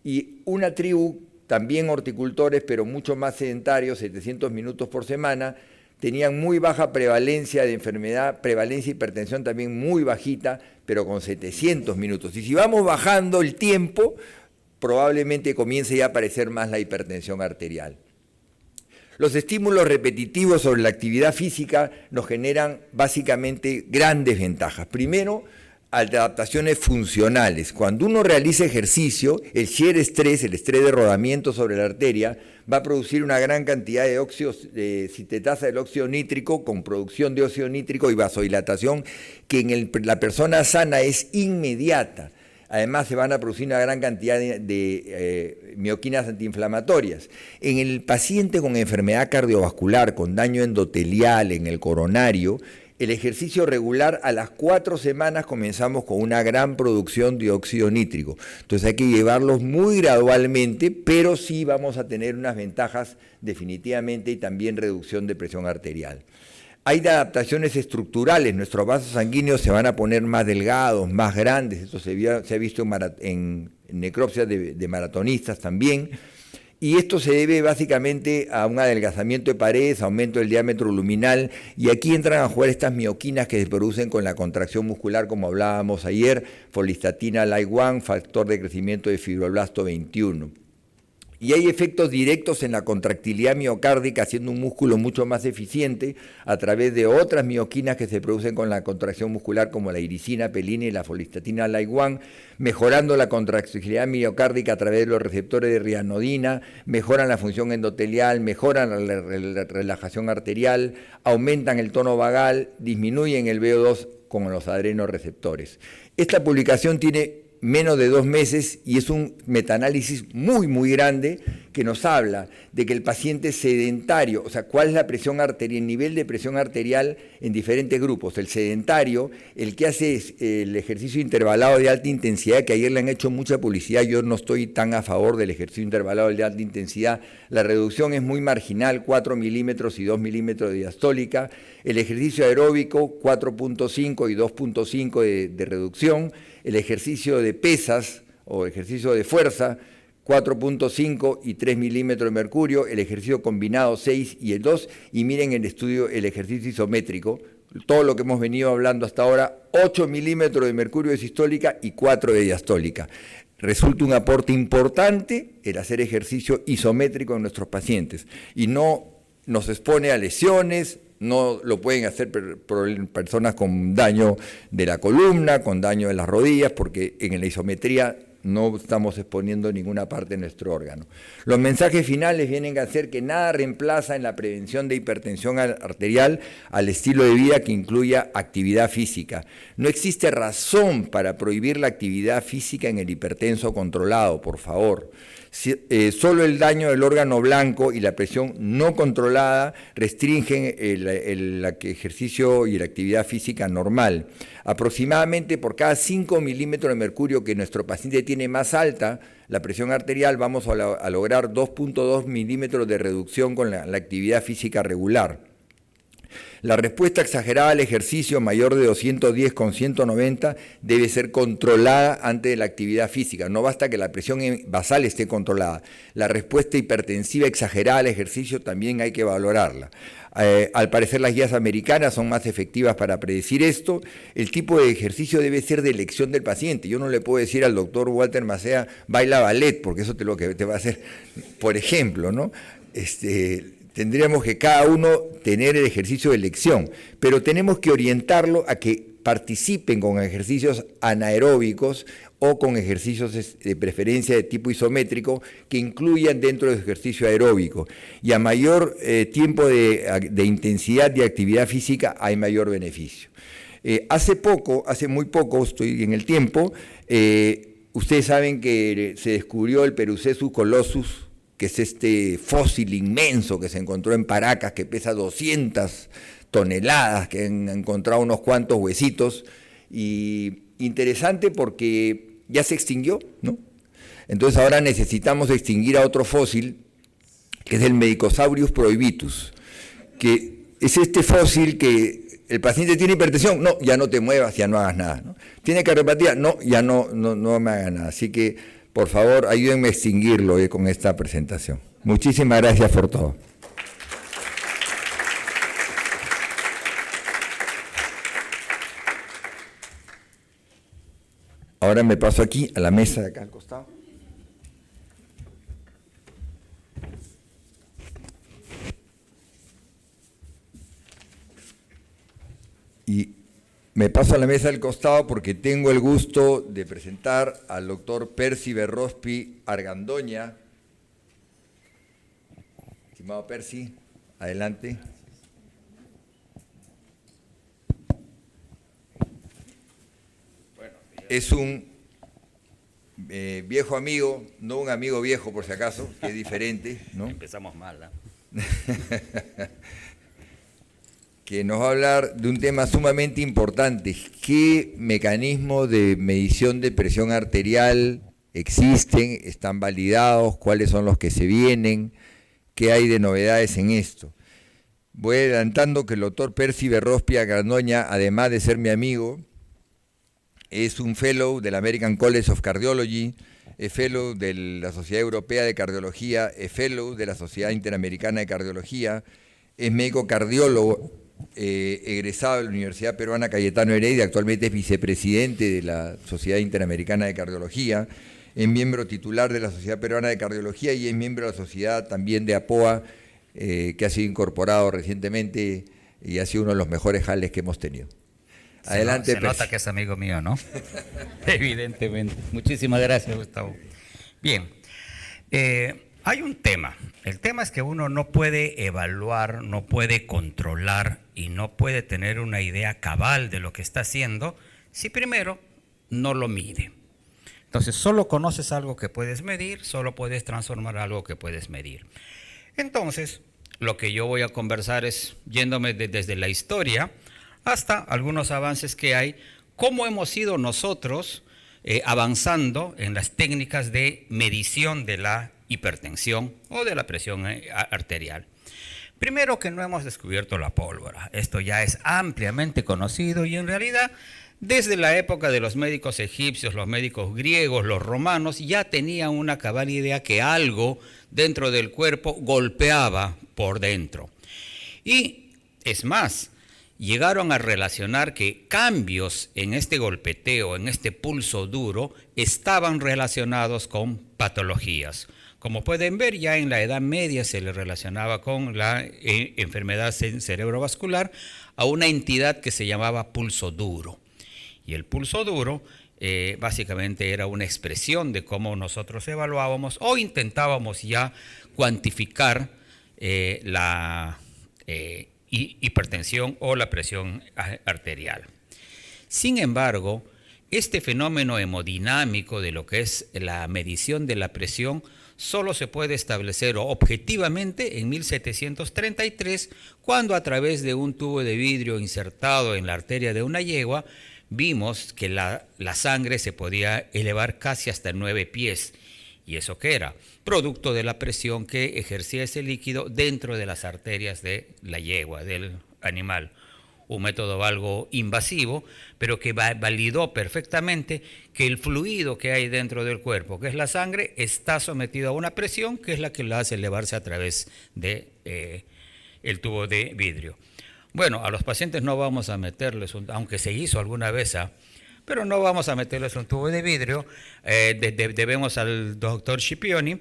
S2: Y una tribu, también horticultores, pero mucho más sedentarios, 700 minutos por semana, tenían muy baja prevalencia de enfermedad, prevalencia de hipertensión también muy bajita, pero con 700 minutos. Y si vamos bajando el tiempo, probablemente comience ya a aparecer más la hipertensión arterial. Los estímulos repetitivos sobre la actividad física nos generan básicamente grandes ventajas. Primero, adaptaciones funcionales. Cuando uno realiza ejercicio, el shear stress, el estrés de rodamiento sobre la arteria, va a producir una gran cantidad de citetasa del óxido nítrico, con producción de óxido nítrico y vasodilatación, que en la persona sana es inmediata. Además, se van a producir una gran cantidad de mioquinas antiinflamatorias. En el paciente con enfermedad cardiovascular, con daño endotelial en el coronario, el ejercicio regular, a las 4 semanas comenzamos con una gran producción de óxido nítrico. Entonces hay que llevarlos muy gradualmente, pero sí vamos a tener unas ventajas definitivamente, y también reducción de presión arterial. Hay adaptaciones estructurales, nuestros vasos sanguíneos se van a poner más delgados, más grandes, esto se ha visto en necropsias de maratonistas también. Y esto se debe básicamente a un adelgazamiento de paredes, aumento del diámetro luminal, y aquí entran a jugar estas mioquinas que se producen con la contracción muscular, como hablábamos ayer, folistatina LAI1, factor de crecimiento de fibroblasto 21. Y hay efectos directos en la contractilidad miocárdica, haciendo un músculo mucho más eficiente a través de otras mioquinas que se producen con la contracción muscular, como la iricina, pelina y la folistatina LAI1, mejorando la contractilidad miocárdica a través de los receptores de rianodina, mejoran la función endotelial, mejoran la relajación arterial, aumentan el tono vagal, disminuyen el VO2 con los adrenoreceptores. Esta publicación tiene menos de 2 meses y es un metaanálisis muy grande que nos habla de que el paciente sedentario, o sea, cuál es la presión arterial, el nivel de presión arterial en diferentes grupos. El sedentario, el que hace el ejercicio intervalado de alta intensidad, que ayer le han hecho mucha publicidad, yo no estoy tan a favor del ejercicio intervalado de alta intensidad, la reducción es muy marginal, 4 milímetros y 2 milímetros de diastólica, el ejercicio aeróbico 4.5 y 2.5 de reducción, el ejercicio de pesas o ejercicio de fuerza, 4.5 y 3 milímetros de mercurio, el ejercicio combinado 6 y el 2, y miren el estudio, el ejercicio isométrico, todo lo que hemos venido hablando hasta ahora, 8 milímetros de mercurio de sistólica y 4 de diastólica. Resulta un aporte importante el hacer ejercicio isométrico en nuestros pacientes, y no nos expone a lesiones. No lo pueden hacer personas con daño de la columna, con daño de las rodillas, porque en la isometría no estamos exponiendo ninguna parte de nuestro órgano. Los mensajes finales vienen a ser que nada reemplaza en la prevención de hipertensión arterial al estilo de vida que incluya actividad física. No existe razón para prohibir la actividad física en el hipertenso controlado, por favor. Solo el daño del órgano blanco y la presión no controlada restringen el ejercicio y la actividad física normal. Aproximadamente por cada 5 milímetros de mercurio que nuestro paciente tiene más alta, la presión arterial, vamos a lograr 2.2 milímetros de reducción con la actividad física regular. La respuesta exagerada al ejercicio mayor de 210 con 190 debe ser controlada antes de la actividad física. No basta que la presión basal esté controlada. La respuesta hipertensiva exagerada al ejercicio también hay que valorarla. Al parecer las guías americanas son más efectivas para predecir esto. El tipo de ejercicio debe ser de elección del paciente. Yo no le puedo decir al doctor Walter Macea, baila ballet, porque eso lo que te va a hacer, por ejemplo, ¿no? Tendríamos que cada uno tener el ejercicio de elección, pero tenemos que orientarlo a que participen con ejercicios anaeróbicos o con ejercicios de preferencia de tipo isométrico que incluyan dentro del ejercicio aeróbico. Y a mayor tiempo de intensidad de actividad física hay mayor beneficio. Hace muy poco, estoy en el tiempo, ustedes saben que se descubrió el Perucesus colossus, que es este fósil inmenso que se encontró en Paracas, que pesa 200 toneladas, que han encontrado unos cuantos huesitos, y interesante porque ya se extinguió, ¿no? Entonces ahora necesitamos extinguir a otro fósil, que es el Medicosaurus prohibitus, que es este fósil que el paciente tiene hipertensión, no, ya no te muevas, ya no hagas nada, ¿no? Tiene cardiopatía, no, ya no me hagas nada, así que por favor, ayúdenme a extinguirlo con esta presentación. Muchísimas gracias por todo. Ahora me paso aquí a la mesa de acá al costado. Y me paso a la mesa del costado porque tengo el gusto de presentar al doctor Percy Berrospi Argandoña. Estimado Percy, adelante. Bueno, es un viejo amigo, no un amigo viejo por si acaso, que es diferente, ¿no?
S3: Empezamos mal, ¿no?
S2: Que nos va a hablar de un tema sumamente importante. ¿Qué mecanismos de medición de presión arterial existen? ¿Están validados? ¿Cuáles son los que se vienen? ¿Qué hay de novedades en esto? Voy adelantando que el doctor Percy Berrospi Argandoña, además de ser mi amigo, es un fellow del American College of Cardiology, es fellow de la Sociedad Europea de Cardiología, es fellow de la Sociedad Interamericana de Cardiología, es médico cardiólogo, egresado de la Universidad Peruana Cayetano Heredia, actualmente es vicepresidente de la Sociedad Interamericana de Cardiología, es miembro titular de la Sociedad Peruana de Cardiología y es miembro de la Sociedad también de APOA, que ha sido incorporado recientemente y ha sido uno de los mejores jales que hemos tenido. Adelante,
S3: se nota que es amigo mío, ¿no? Evidentemente. Muchísimas gracias, Gustavo. Bien, hay un tema. El tema es que uno no puede evaluar, no puede controlar y no puede tener una idea cabal de lo que está haciendo si primero no lo mide. Entonces, solo conoces algo que puedes medir, solo puedes transformar algo que puedes medir. Entonces, lo que yo voy a conversar es yéndome desde la historia hasta algunos avances que hay, cómo hemos ido nosotros avanzando en las técnicas de medición de la hipertensión o de la presión arterial. Primero, que no hemos descubierto la pólvora. Esto ya es ampliamente conocido y en realidad desde la época de los médicos egipcios, los médicos griegos, los romanos, ya tenían una cabal idea que algo dentro del cuerpo golpeaba por dentro. Y es más, llegaron a relacionar que cambios en este golpeteo, en este pulso duro, estaban relacionados con patologías. Como pueden ver, ya en la Edad Media se le relacionaba con la enfermedad cerebrovascular a una entidad que se llamaba pulso duro. Y el pulso duro básicamente era una expresión de cómo nosotros evaluábamos o intentábamos ya cuantificar la hipertensión o la presión arterial. Sin embargo, este fenómeno hemodinámico de lo que es la medición de la presión solo se puede establecer objetivamente en 1733, cuando a través de un tubo de vidrio insertado en la arteria de una yegua, vimos que la sangre se podía elevar casi hasta 9 pies. ¿Y eso qué era? Producto de la presión que ejercía ese líquido dentro de las arterias de la yegua, del animal. Un método algo invasivo, pero que validó perfectamente que el fluido que hay dentro del cuerpo, que es la sangre, está sometido a una presión que es la que la hace elevarse a través de el tubo de vidrio. Bueno, a los pacientes no vamos a meterles, aunque se hizo alguna vez, pero no vamos a meterles un tubo de vidrio. Debemos al doctor Scipioni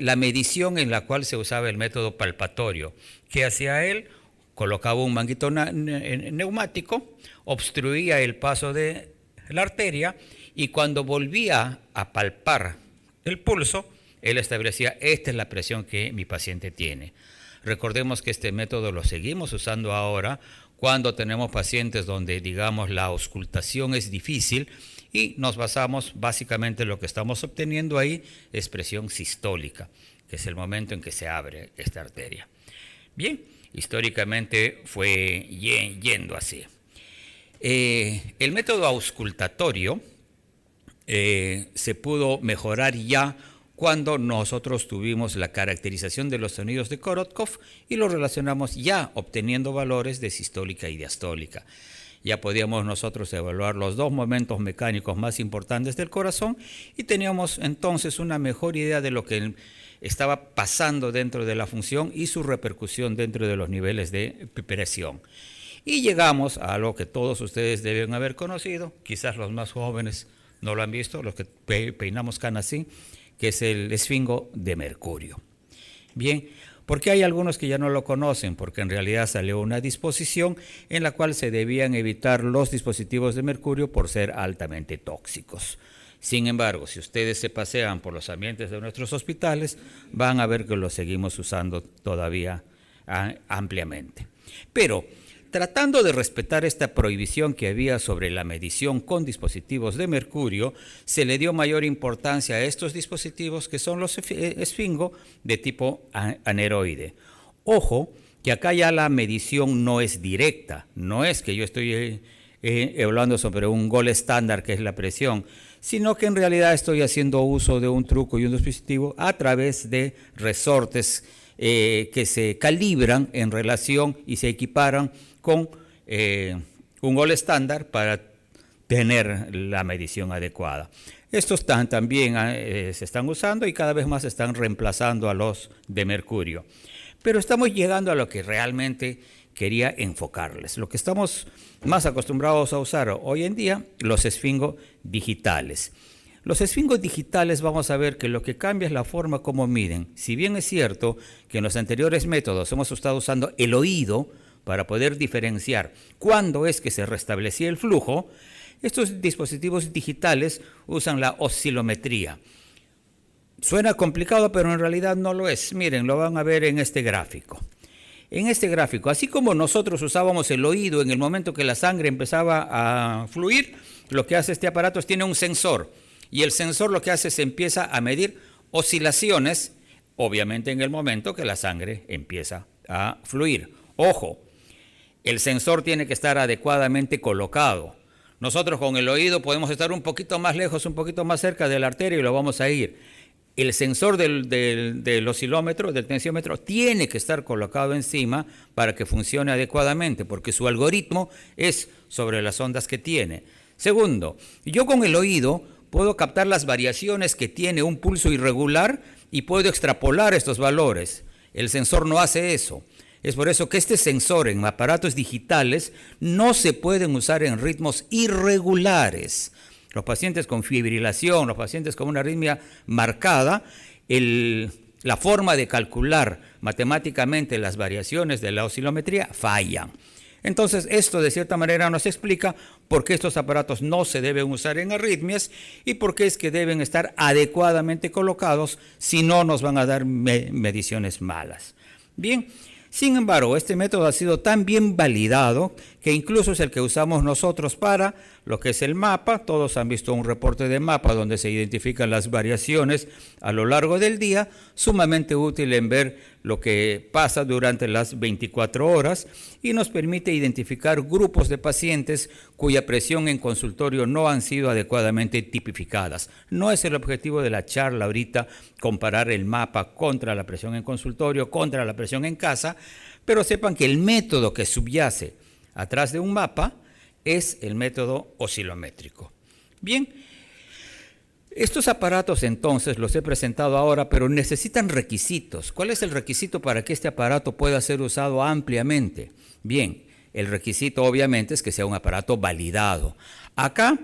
S3: la medición en la cual se usaba el método palpatorio. ¿Qué hacía él? Colocaba un manguito neumático, obstruía el paso de la arteria y cuando volvía a palpar el pulso, él establecía: esta es la presión que mi paciente tiene. Recordemos que este método lo seguimos usando ahora cuando tenemos pacientes donde, digamos, la auscultación es difícil y nos basamos básicamente en lo que estamos obteniendo ahí, es presión sistólica, que es el momento en que se abre esta arteria. Bien, históricamente fue yendo así. El método auscultatorio se pudo mejorar ya cuando nosotros tuvimos la caracterización de los sonidos de Korotkov y lo relacionamos ya obteniendo valores de sistólica y diastólica. Ya podíamos nosotros evaluar los dos momentos mecánicos más importantes del corazón y teníamos entonces una mejor idea de lo que estaba pasando dentro de la función y su repercusión dentro de los niveles de presión. Y llegamos a algo que todos ustedes deben haber conocido, quizás los más jóvenes no lo han visto, los que peinamos canas sí, que es el esfingo de mercurio. Bien, ¿por qué hay algunos que ya no lo conocen? Porque en realidad salió una disposición en la cual se debían evitar los dispositivos de mercurio por ser altamente tóxicos. Sin embargo, si ustedes se pasean por los ambientes de nuestros hospitales, van a ver que los seguimos usando todavía ampliamente. Pero tratando de respetar esta prohibición que había sobre la medición con dispositivos de mercurio, se le dio mayor importancia a estos dispositivos que son los esfingo de tipo aneroide. Ojo, que acá ya la medición no es directa, no es que yo estoy hablando sobre un gol estándar que es la presión, sino que en realidad estoy haciendo uso de un truco y un dispositivo a través de resortes que se calibran en relación y se equiparan con un gol estándar para tener la medición adecuada. Estos también se están usando y cada vez más están reemplazando a los de mercurio. Pero estamos llegando a lo que realmente quería enfocarles. Lo que estamos más acostumbrados a usar hoy en día, los esfingo digitales. Los esfingos digitales vamos a ver que lo que cambia es la forma como miden. Si bien es cierto que en los anteriores métodos hemos estado usando el oído para poder diferenciar cuándo es que se restablecía el flujo, estos dispositivos digitales usan la oscilometría. Suena complicado, pero en realidad no lo es. Miren, lo van a ver en este gráfico. En este gráfico, así como nosotros usábamos el oído en el momento que la sangre empezaba a fluir, lo que hace este aparato es tiene un sensor. Y el sensor lo que hace es empieza a medir oscilaciones, obviamente en el momento que la sangre empieza a fluir. Ojo, el sensor tiene que estar adecuadamente colocado. Nosotros con el oído podemos estar un poquito más lejos, un poquito más cerca de la arteria y lo vamos a ir. El sensor del oscilómetro, del tensiómetro, tiene que estar colocado encima para que funcione adecuadamente, porque su algoritmo es sobre las ondas que tiene. Segundo, yo con el oído puedo captar las variaciones que tiene un pulso irregular y puedo extrapolar estos valores. El sensor no hace eso. Es por eso que este sensor en aparatos digitales no se pueden usar en ritmos irregulares. Los pacientes con fibrilación, los pacientes con una arritmia marcada, la forma de calcular matemáticamente las variaciones de la oscilometría fallan. Entonces, esto de cierta manera nos explica por qué estos aparatos no se deben usar en arritmias y por qué es que deben estar adecuadamente colocados, si no nos van a dar mediciones malas. Bien, sin embargo, este método ha sido tan bien validado que incluso es el que usamos nosotros para lo que es el mapa. Todos han visto un reporte de mapa donde se identifican las variaciones a lo largo del día, sumamente útil en ver lo que pasa durante las 24 horas y nos permite identificar grupos de pacientes cuya presión en consultorio no han sido adecuadamente tipificadas. No es el objetivo de la charla ahorita comparar el mapa contra la presión en consultorio, contra la presión en casa, pero sepan que el método que subyace atrás de un mapa es el método oscilométrico. Bien, estos aparatos entonces los he presentado ahora, pero necesitan requisitos. ¿Cuál es el requisito para que este aparato pueda ser usado ampliamente? Bien, el requisito obviamente es que sea un aparato validado. Acá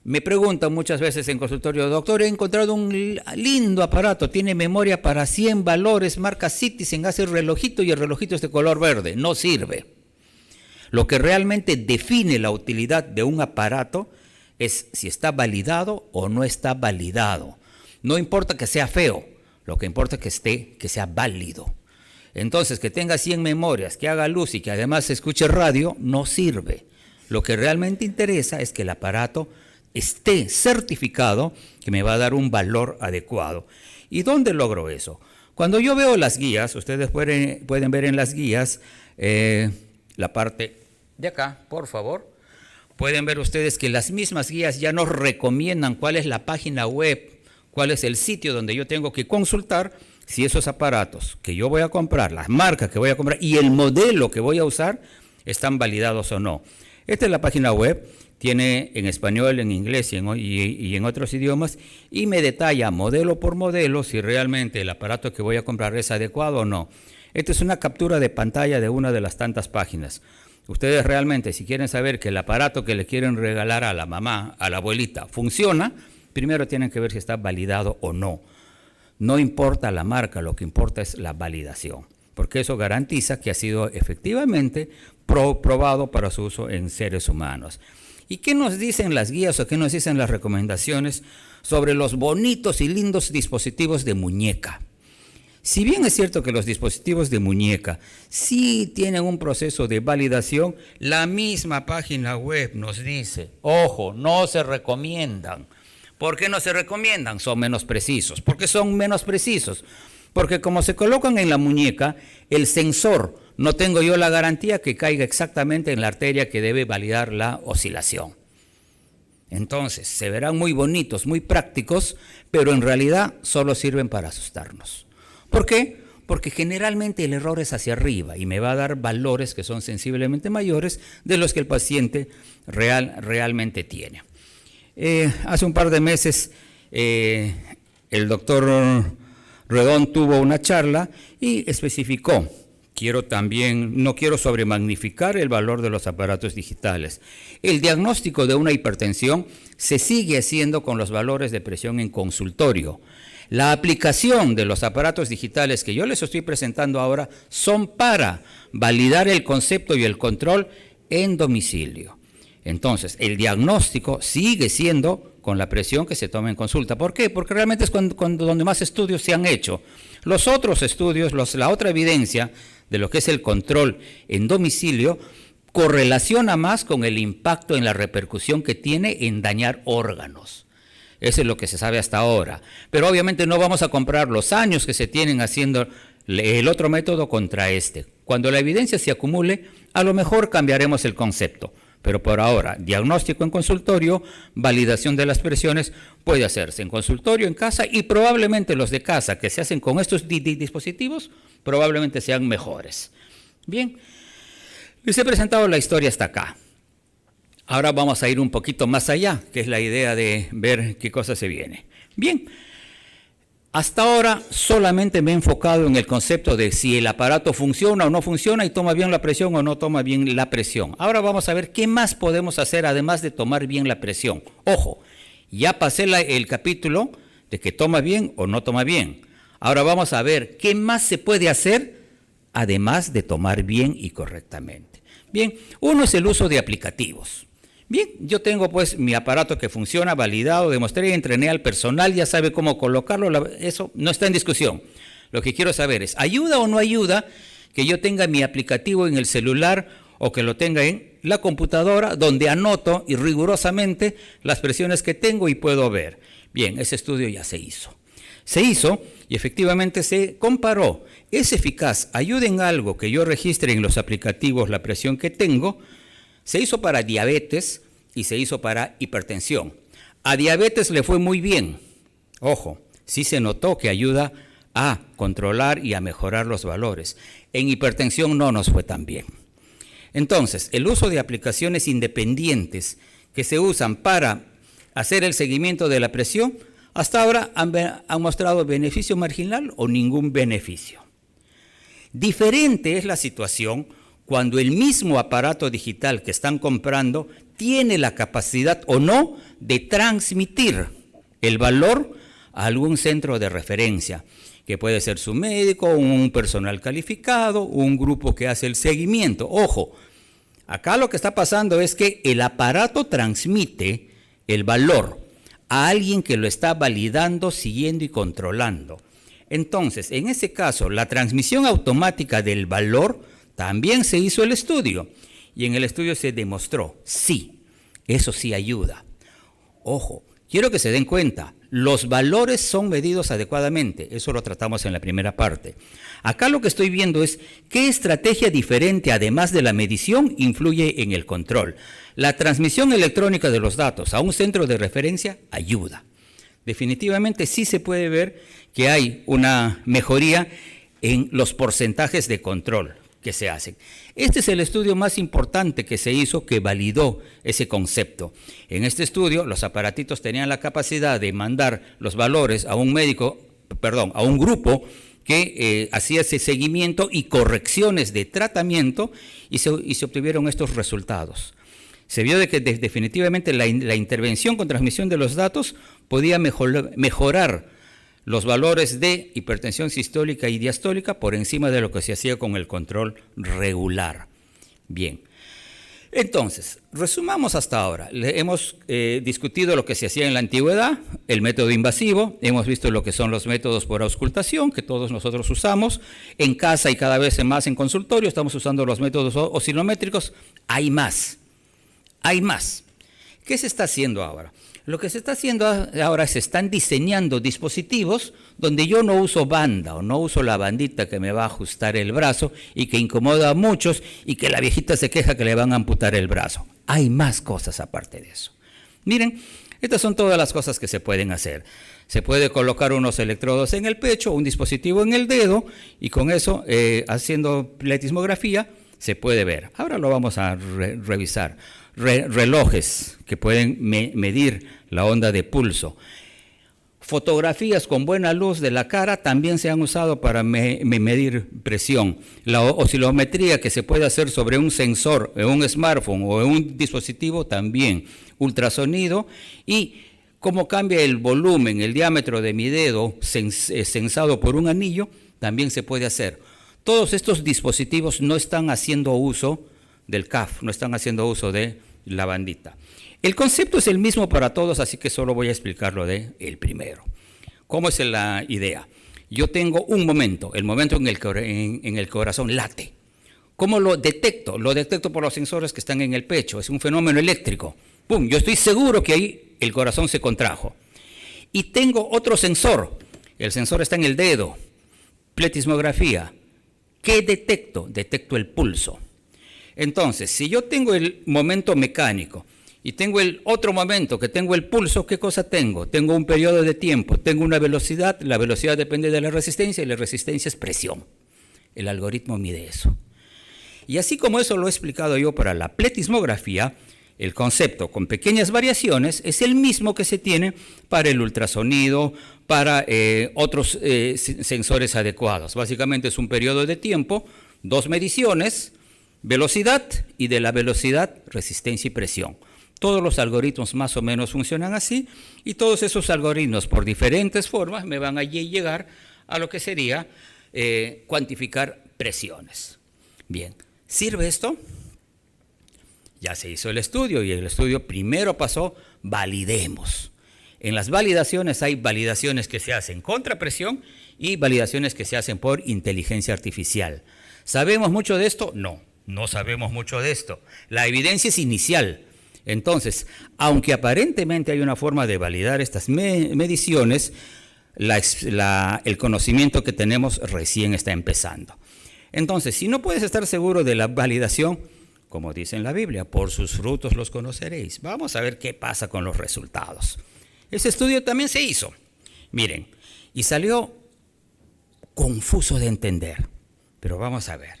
S3: me preguntan muchas veces en consultorio, doctor, he encontrado un lindo aparato, tiene memoria para 100 valores, marca Citizen, hace el relojito y el relojito es de color verde. No sirve. Lo que realmente define la utilidad de un aparato es si está validado o no está validado. No importa que sea feo, lo que importa es que sea válido. Entonces, que tenga 100 memorias, que haga luz y que además escuche radio, no sirve. Lo que realmente interesa es que el aparato esté certificado, que me va a dar un valor adecuado. ¿Y dónde logro eso? Cuando yo veo las guías, ustedes pueden ver en las guías, la parte de acá, por favor, pueden ver ustedes que las mismas guías ya nos recomiendan cuál es la página web, cuál es el sitio donde yo tengo que consultar si esos aparatos que yo voy a comprar, las marcas que voy a comprar y el modelo que voy a usar están validados o no. Esta es la página web, tiene en español, en inglés y en otros idiomas y me detalla modelo por modelo si realmente el aparato que voy a comprar es adecuado o no. Esta es una captura de pantalla de una de las tantas páginas. Ustedes realmente, si quieren saber que el aparato que le quieren regalar a la mamá, a la abuelita, funciona, primero tienen que ver si está validado o no. No importa la marca, lo que importa es la validación, porque eso garantiza que ha sido efectivamente probado para su uso en seres humanos. ¿Y qué nos dicen las guías o qué nos dicen las recomendaciones sobre los bonitos y lindos dispositivos de muñeca? Si bien es cierto que los dispositivos de muñeca sí tienen un proceso de validación, la misma página web nos dice, ojo, no se recomiendan. ¿Por qué no se recomiendan? Son menos precisos. ¿Por qué son menos precisos? Porque como se colocan en la muñeca, el sensor, no tengo yo la garantía que caiga exactamente en la arteria que debe validar la oscilación. Entonces, se verán muy bonitos, muy prácticos, pero en realidad solo sirven para asustarnos. ¿Por qué? Porque generalmente el error es hacia arriba y me va a dar valores que son sensiblemente mayores de los que el paciente realmente tiene. Hace un par de meses el doctor Redón tuvo una charla y especificó no quiero sobremagnificar el valor de los aparatos digitales. El diagnóstico de una hipertensión se sigue haciendo con los valores de presión en consultorio. La aplicación de los aparatos digitales que yo les estoy presentando ahora son para validar el concepto y el control en domicilio. Entonces, el diagnóstico sigue siendo con la presión que se toma en consulta. ¿Por qué? Porque realmente es donde más estudios se han hecho. Los otros estudios, la otra evidencia de lo que es el control en domicilio, correlaciona más con el impacto en la repercusión que tiene en dañar órganos. Eso es lo que se sabe hasta ahora. Pero obviamente no vamos a comparar los años que se tienen haciendo el otro método contra este. Cuando la evidencia se acumule, a lo mejor cambiaremos el concepto. Pero por ahora, diagnóstico en consultorio, validación de las presiones puede hacerse en consultorio, en casa, y probablemente los de casa que se hacen con estos dispositivos probablemente sean mejores. Bien, les he presentado la historia hasta acá. Ahora vamos a ir un poquito más allá, que es la idea de ver qué cosa se viene. Bien, hasta ahora solamente me he enfocado en el concepto de si el aparato funciona o no funciona y toma bien la presión o no toma bien la presión. Ahora vamos a ver qué más podemos hacer además de tomar bien la presión. Ojo, ya pasé el capítulo de que toma bien o no toma bien. Ahora vamos a ver qué más se puede hacer además de tomar bien y correctamente. Bien, uno es el uso de aplicativos. Bien, yo tengo pues mi aparato que funciona, validado, demostré y entrené al personal, ya sabe cómo colocarlo, eso no está en discusión. Lo que quiero saber es, ¿ayuda o no ayuda que yo tenga mi aplicativo en el celular o que lo tenga en la computadora donde anoto y rigurosamente las presiones que tengo y puedo ver? Bien, ese estudio ya se hizo. Se hizo y efectivamente se comparó. ¿Es eficaz? ¿Ayuda en algo que yo registre en los aplicativos la presión que tengo? Se hizo para diabetes y se hizo para hipertensión. A diabetes le fue muy bien. Ojo, sí se notó que ayuda a controlar y a mejorar los valores. En hipertensión no nos fue tan bien. Entonces, el uso de aplicaciones independientes que se usan para hacer el seguimiento de la presión, hasta ahora han mostrado beneficio marginal o ningún beneficio. Diferente es la situación cuando el mismo aparato digital que están comprando tiene la capacidad o no de transmitir el valor a algún centro de referencia, que puede ser su médico, un personal calificado, un grupo que hace el seguimiento. Ojo, acá lo que está pasando es que el aparato transmite el valor a alguien que lo está validando, siguiendo y controlando. Entonces, en ese caso, la transmisión automática del valor también se hizo el estudio y en el estudio se demostró, sí, eso sí ayuda. Ojo, quiero que se den cuenta, los valores son medidos adecuadamente, eso lo tratamos en la primera parte. Acá lo que estoy viendo es qué estrategia diferente, además de la medición, influye en el control. La transmisión electrónica de los datos a un centro de referencia ayuda. Definitivamente sí se puede ver que hay una mejoría en los porcentajes de control que se hacen. Este es el estudio más importante que se hizo que validó ese concepto. En este estudio, los aparatitos tenían la capacidad de mandar los valores a un a un grupo que hacía ese seguimiento y correcciones de tratamiento y se obtuvieron estos resultados. Se vio de que definitivamente la intervención con transmisión de los datos podía mejorar los valores de hipertensión sistólica y diastólica por encima de lo que se hacía con el control regular. Bien, entonces, resumamos hasta ahora. Hemos discutido lo que se hacía en la antigüedad, el método invasivo, hemos visto lo que son los métodos por auscultación, que todos nosotros usamos, en casa y cada vez más en consultorio, estamos usando los métodos oscilométricos. Hay más. ¿Qué se está haciendo ahora? Lo que se está haciendo ahora, se están diseñando dispositivos donde yo no uso banda o no uso la bandita que me va a ajustar el brazo y que incomoda a muchos y que la viejita se queja que le van a amputar el brazo. Hay más cosas aparte de eso. Miren, estas son todas las cosas que se pueden hacer. Se puede colocar unos electrodos en el pecho, un dispositivo en el dedo y con eso, haciendo pletismografía, se puede ver. Ahora lo vamos a revisar. Relojes que pueden medir la onda de pulso. Fotografías con buena luz de la cara también se han usado para medir presión. La oscilometría que se puede hacer sobre un sensor, en un smartphone o en un dispositivo también. Ultrasonido y cómo cambia el volumen, el diámetro de mi dedo sensado por un anillo, también se puede hacer. Todos estos dispositivos no están haciendo uso del CAF, no están haciendo uso de la bandita. El concepto es el mismo para todos, así que solo voy a explicarlo de el primero. ¿Cómo es la idea? Yo tengo un momento, el momento en el corazón late. ¿Cómo lo detecto? Lo detecto por los sensores que están en el pecho, es un fenómeno eléctrico. ¡Pum! Yo estoy seguro que ahí el corazón se contrajo. Y tengo otro sensor, el sensor está en el dedo, pletismografía. ¿Qué detecto? Detecto el pulso. Entonces, si yo tengo el momento mecánico y tengo el otro momento que tengo el pulso, ¿qué cosa tengo? Tengo un periodo de tiempo, tengo una velocidad, la velocidad depende de la resistencia y la resistencia es presión. El algoritmo mide eso. Y así como eso lo he explicado yo para la pletismografía, el concepto con pequeñas variaciones es el mismo que se tiene para el ultrasonido, para otros sensores adecuados. Básicamente es un periodo de tiempo, 2 mediciones, velocidad y de la velocidad, resistencia y presión. Todos los algoritmos más o menos funcionan así y todos esos algoritmos por diferentes formas me van a llegar a lo que sería cuantificar presiones. Bien, ¿sirve esto? Ya se hizo el estudio y el estudio primero pasó, validemos. En las validaciones hay validaciones que se hacen contra presión y validaciones que se hacen por inteligencia artificial. ¿Sabemos mucho de esto? No, no sabemos mucho de esto. La evidencia es inicial. Entonces, aunque aparentemente hay una forma de validar estas mediciones, el conocimiento que tenemos recién está empezando. Entonces, si no puedes estar seguro de la validación, como dice en la Biblia, por sus frutos los conoceréis. Vamos a ver qué pasa con los resultados. Ese estudio también se hizo, miren, y salió confuso de entender, pero vamos a ver.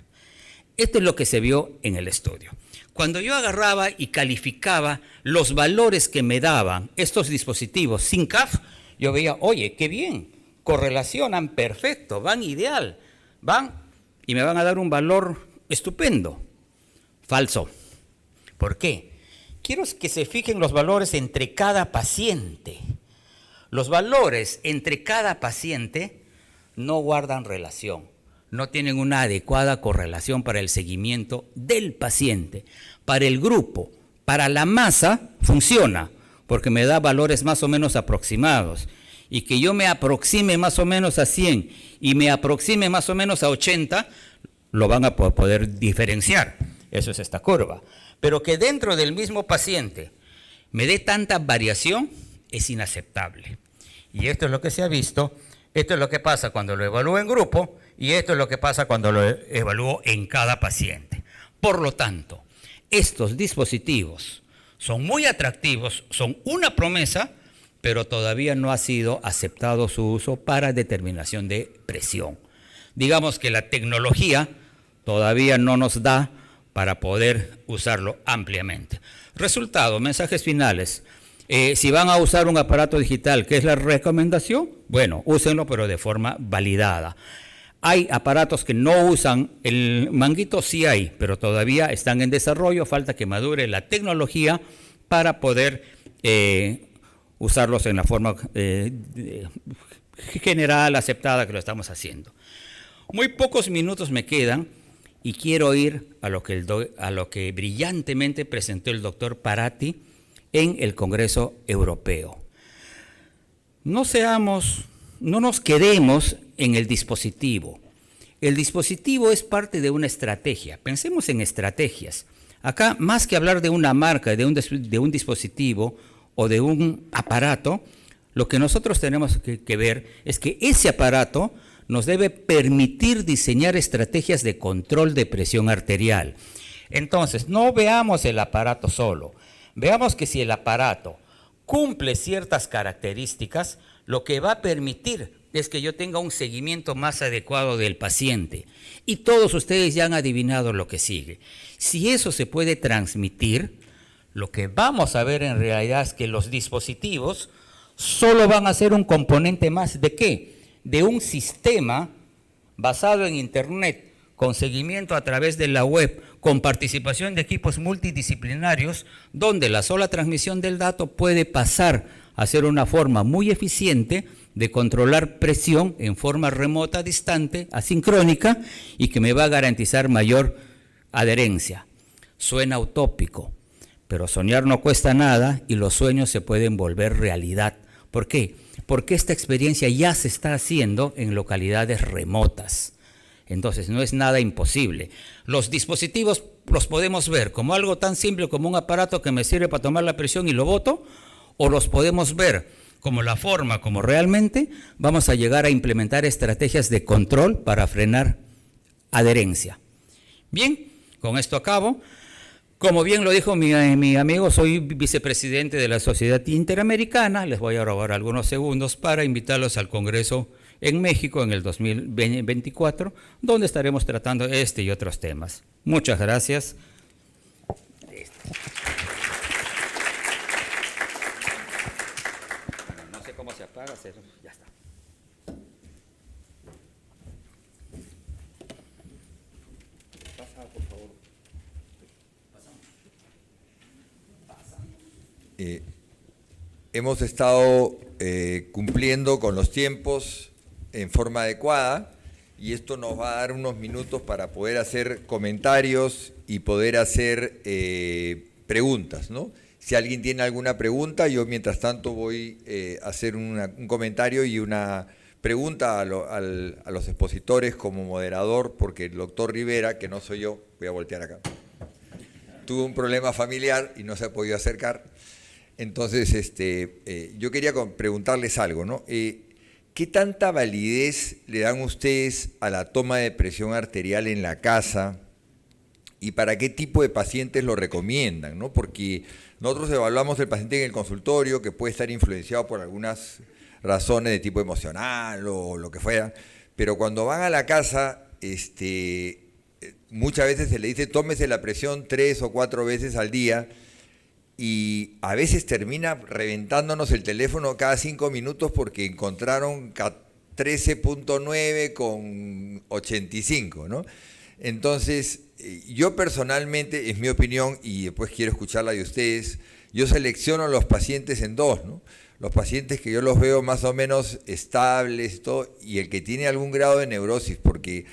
S3: Esto es lo que se vio en el estudio. Cuando yo agarraba y calificaba los valores que me daban estos dispositivos sin CAF, yo veía, oye, qué bien, correlacionan perfecto, van ideal, van y me van a dar un valor estupendo. Falso. ¿Por qué? Quiero que se fijen los valores entre cada paciente. Los valores entre cada paciente no guardan relación, no tienen una adecuada correlación para el seguimiento del paciente. Para el grupo, para la masa, funciona, porque me da valores más o menos aproximados. Y que yo me aproxime más o menos a 100 y me aproxime más o menos a 80, lo van a poder diferenciar. Eso es esta curva. Pero que dentro del mismo paciente me dé tanta variación es inaceptable. Y esto es lo que se ha visto, esto es lo que pasa cuando lo evalúo en grupo y esto es lo que pasa cuando lo evalúo en cada paciente. Por lo tanto, estos dispositivos son muy atractivos, son una promesa, pero todavía no ha sido aceptado su uso para determinación de presión. Digamos que la tecnología todavía no nos da para poder usarlo ampliamente. Resultado, mensajes finales. Si van a usar un aparato digital, ¿qué es la recomendación? Bueno, úsenlo, pero de forma validada. Hay aparatos que no usan el manguito, sí hay, pero todavía están en desarrollo, falta que madure la tecnología para poder usarlos en la forma general, aceptada que lo estamos haciendo. Muy pocos minutos me quedan y quiero ir a lo que brillantemente presentó el doctor Parati en el Congreso Europeo. No nos quedemos en el dispositivo. El dispositivo es parte de una estrategia. Pensemos en estrategias. Acá, más que hablar de una marca, de un dispositivo o de un aparato, lo que nosotros tenemos que ver es que ese aparato nos debe permitir diseñar estrategias de control de presión arterial. Entonces, no veamos el aparato solo. Veamos que si el aparato cumple ciertas características, lo que va a permitir es que yo tenga un seguimiento más adecuado del paciente. Y todos ustedes ya han adivinado lo que sigue. Si eso se puede transmitir, lo que vamos a ver en realidad es que los dispositivos solo van a ser un componente más ¿de qué? De un sistema basado en Internet, con seguimiento a través de la web, con participación de equipos multidisciplinarios, donde la sola transmisión del dato puede pasar a ser una forma muy eficiente de controlar presión en forma remota, distante, asincrónica, y que me va a garantizar mayor adherencia. Suena utópico, pero soñar no cuesta nada y los sueños se pueden volver realidad. ¿Por qué? Porque esta experiencia ya se está haciendo en localidades remotas. Entonces no es nada imposible. Los dispositivos los podemos ver como algo tan simple como un aparato que me sirve para tomar la presión y lo boto, o los podemos ver como la forma como realmente vamos a llegar a implementar estrategias de control para frenar adherencia. Bien, con esto acabo. Como bien lo dijo mi amigo, soy vicepresidente de la Sociedad Interamericana. Les voy a robar algunos segundos para invitarlos al Congreso en México en el 2024, donde estaremos tratando este y otros temas. Muchas gracias. No sé cómo se apaga, ya está. Pasa, por favor.
S2: Hemos estado cumpliendo con los tiempos en forma adecuada y esto nos va a dar unos minutos para poder hacer comentarios y poder hacer preguntas, ¿no? Si alguien tiene alguna pregunta, yo mientras tanto voy a hacer un comentario y una pregunta a los expositores como moderador, porque el doctor Rivera, que no soy yo, voy a voltear acá, tuvo un problema familiar y no se ha podido acercar. Entonces, yo quería preguntarles algo, ¿no? ¿Qué tanta validez le dan ustedes a la toma de presión arterial en la casa y para qué tipo de pacientes lo recomiendan, ¿no? Porque nosotros evaluamos el paciente en el consultorio, que puede estar influenciado por algunas razones de tipo emocional o lo que fuera, pero cuando van a la casa, muchas veces se le dice tómese la presión 3 o 4 veces al día, y a veces termina reventándonos el teléfono cada 5 minutos porque encontraron 13.9 con 85, ¿no? Entonces, yo personalmente, es mi opinión, y después quiero escuchar la de ustedes, yo selecciono los pacientes en dos, ¿no? Los pacientes que yo los veo más o menos estables, todo, y el que tiene algún grado de neurosis, porque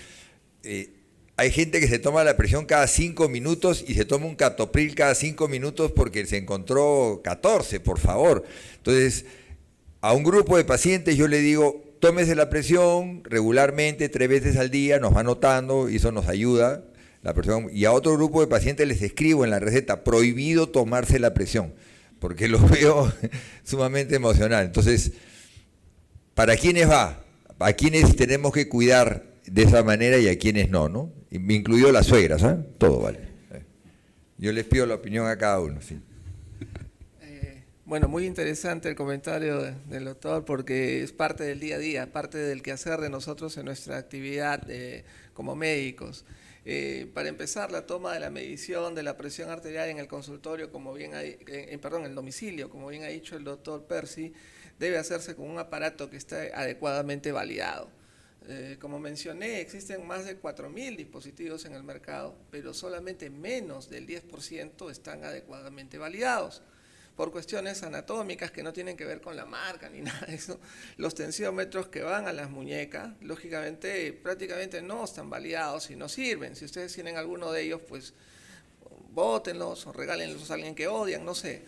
S2: hay gente que se toma la presión cada 5 minutos y se toma un captopril cada 5 minutos porque se encontró 14, por favor. Entonces, a un grupo de pacientes yo le digo, tómese la presión regularmente 3 veces al día, nos va anotando y eso nos ayuda. La presión. Y a otro grupo de pacientes les escribo en la receta, prohibido tomarse la presión, porque los veo sumamente emocional. Entonces, ¿para quiénes va? ¿A quiénes tenemos que cuidar de esa manera y a quiénes no, ¿no? Me incluyó las suegras, ¿eh? Todo vale. Yo les pido la opinión a cada uno, sí.
S1: Bueno, muy interesante el comentario del doctor porque es parte del día a día, parte del quehacer de nosotros en nuestra actividad como médicos. Para empezar, la toma de la medición de la presión arterial en el consultorio, como bien en el domicilio, como bien ha dicho el doctor Percy, debe hacerse con un aparato que esté adecuadamente validado. Como mencioné, existen más de 4.000 dispositivos en el mercado, pero solamente menos del 10% están adecuadamente validados. Por cuestiones anatómicas que no tienen que ver con la marca ni nada de eso, los tensiómetros que van a las muñecas, lógicamente, prácticamente no están validados y no sirven. Si ustedes tienen alguno de ellos, pues bótenlos o regálenlos a alguien que odian, no sé.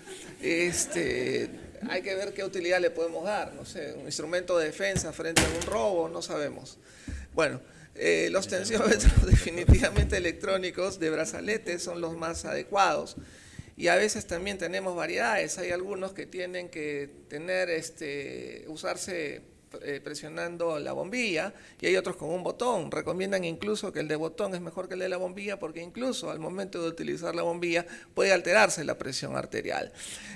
S1: Hay que ver qué utilidad le podemos dar, no sé, un instrumento de defensa frente a un robo, no sabemos. Bueno, los tensiómetros definitivamente electrónicos de brazalete son los más adecuados. Y a veces también tenemos variedades, hay algunos que tienen que usarse presionando la bombilla y hay otros con un botón. Recomiendan incluso que el de botón es mejor que el de la bombilla porque incluso al momento de utilizar la bombilla puede alterarse la presión arterial.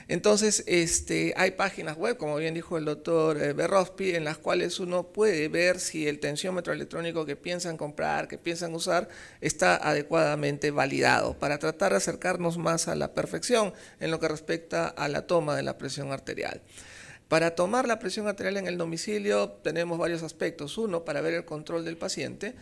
S1: Entonces, hay páginas web, como bien dijo el doctor Berrospi, en las cuales uno puede ver si el tensiómetro electrónico que piensan comprar, que piensan usar, está adecuadamente validado para tratar de acercarnos más a la perfección en lo que respecta a la toma de la presión arterial. Para tomar la presión arterial en el domicilio tenemos varios aspectos. Uno, para ver el control del paciente,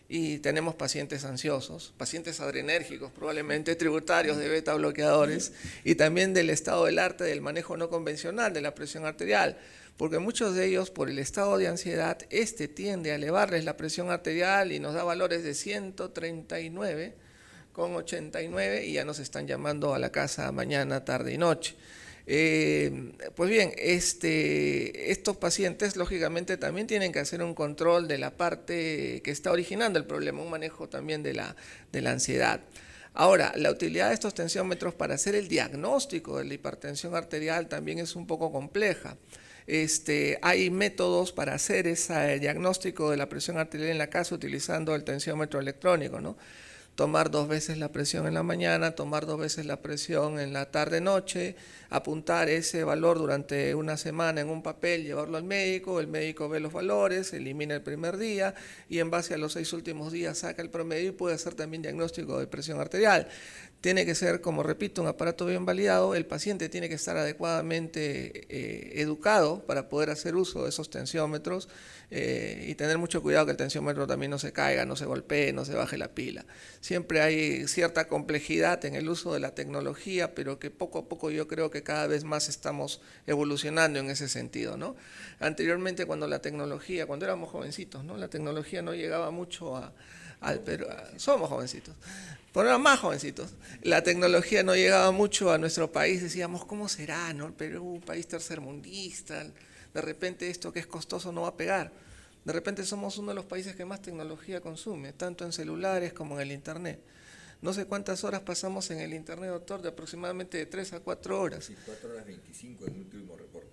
S1: y tenemos pacientes ansiosos, pacientes adrenérgicos, probablemente tributarios de beta bloqueadores, y también del estado del arte del manejo no convencional de la presión arterial, porque muchos de ellos, por el estado de ansiedad, tiende a elevarles la presión arterial y nos da valores de 139,89 y ya nos están llamando a la casa mañana, tarde y noche. Pues bien, estos pacientes lógicamente también tienen que hacer un control de la parte que está originando el problema, un manejo también de la ansiedad. Ahora, la utilidad de estos tensiómetros para hacer el diagnóstico de la hipertensión arterial también es un poco compleja. Hay métodos para hacer ese diagnóstico de la presión arterial en la casa utilizando el tensiómetro electrónico, ¿no? Tomar 2 veces la presión en la mañana, tomar 2 veces la presión en la tarde-noche, apuntar ese valor durante una semana en un papel, llevarlo al médico, el médico ve los valores, elimina el primer día y en base a los 6 últimos días saca el promedio y puede hacer también diagnóstico de presión arterial. Tiene que ser, como repito, un aparato bien validado, el paciente tiene que estar adecuadamente educado para poder hacer uso de esos tensiómetros y tener mucho cuidado que el tensiómetro también no se caiga, no se golpee, no se baje la pila. Siempre hay cierta complejidad en el uso de la tecnología, pero que poco a poco yo creo que cada vez más estamos evolucionando en ese sentido, ¿no? Anteriormente cuando éramos jovencitos, ¿no? La tecnología no llegaba mucho al Perú, somos jovencitos. Pero eran más jovencitos. La tecnología no llegaba mucho a nuestro país, decíamos, ¿cómo será, no? El Perú, un país tercermundista, de repente esto que es costoso no va a pegar. De repente somos uno de los países que más tecnología consume, tanto en celulares como en el internet. No sé cuántas horas pasamos en el internet, doctor, de aproximadamente de 3 a 4 horas.
S2: Sí, 4 horas 25 en el último reporte.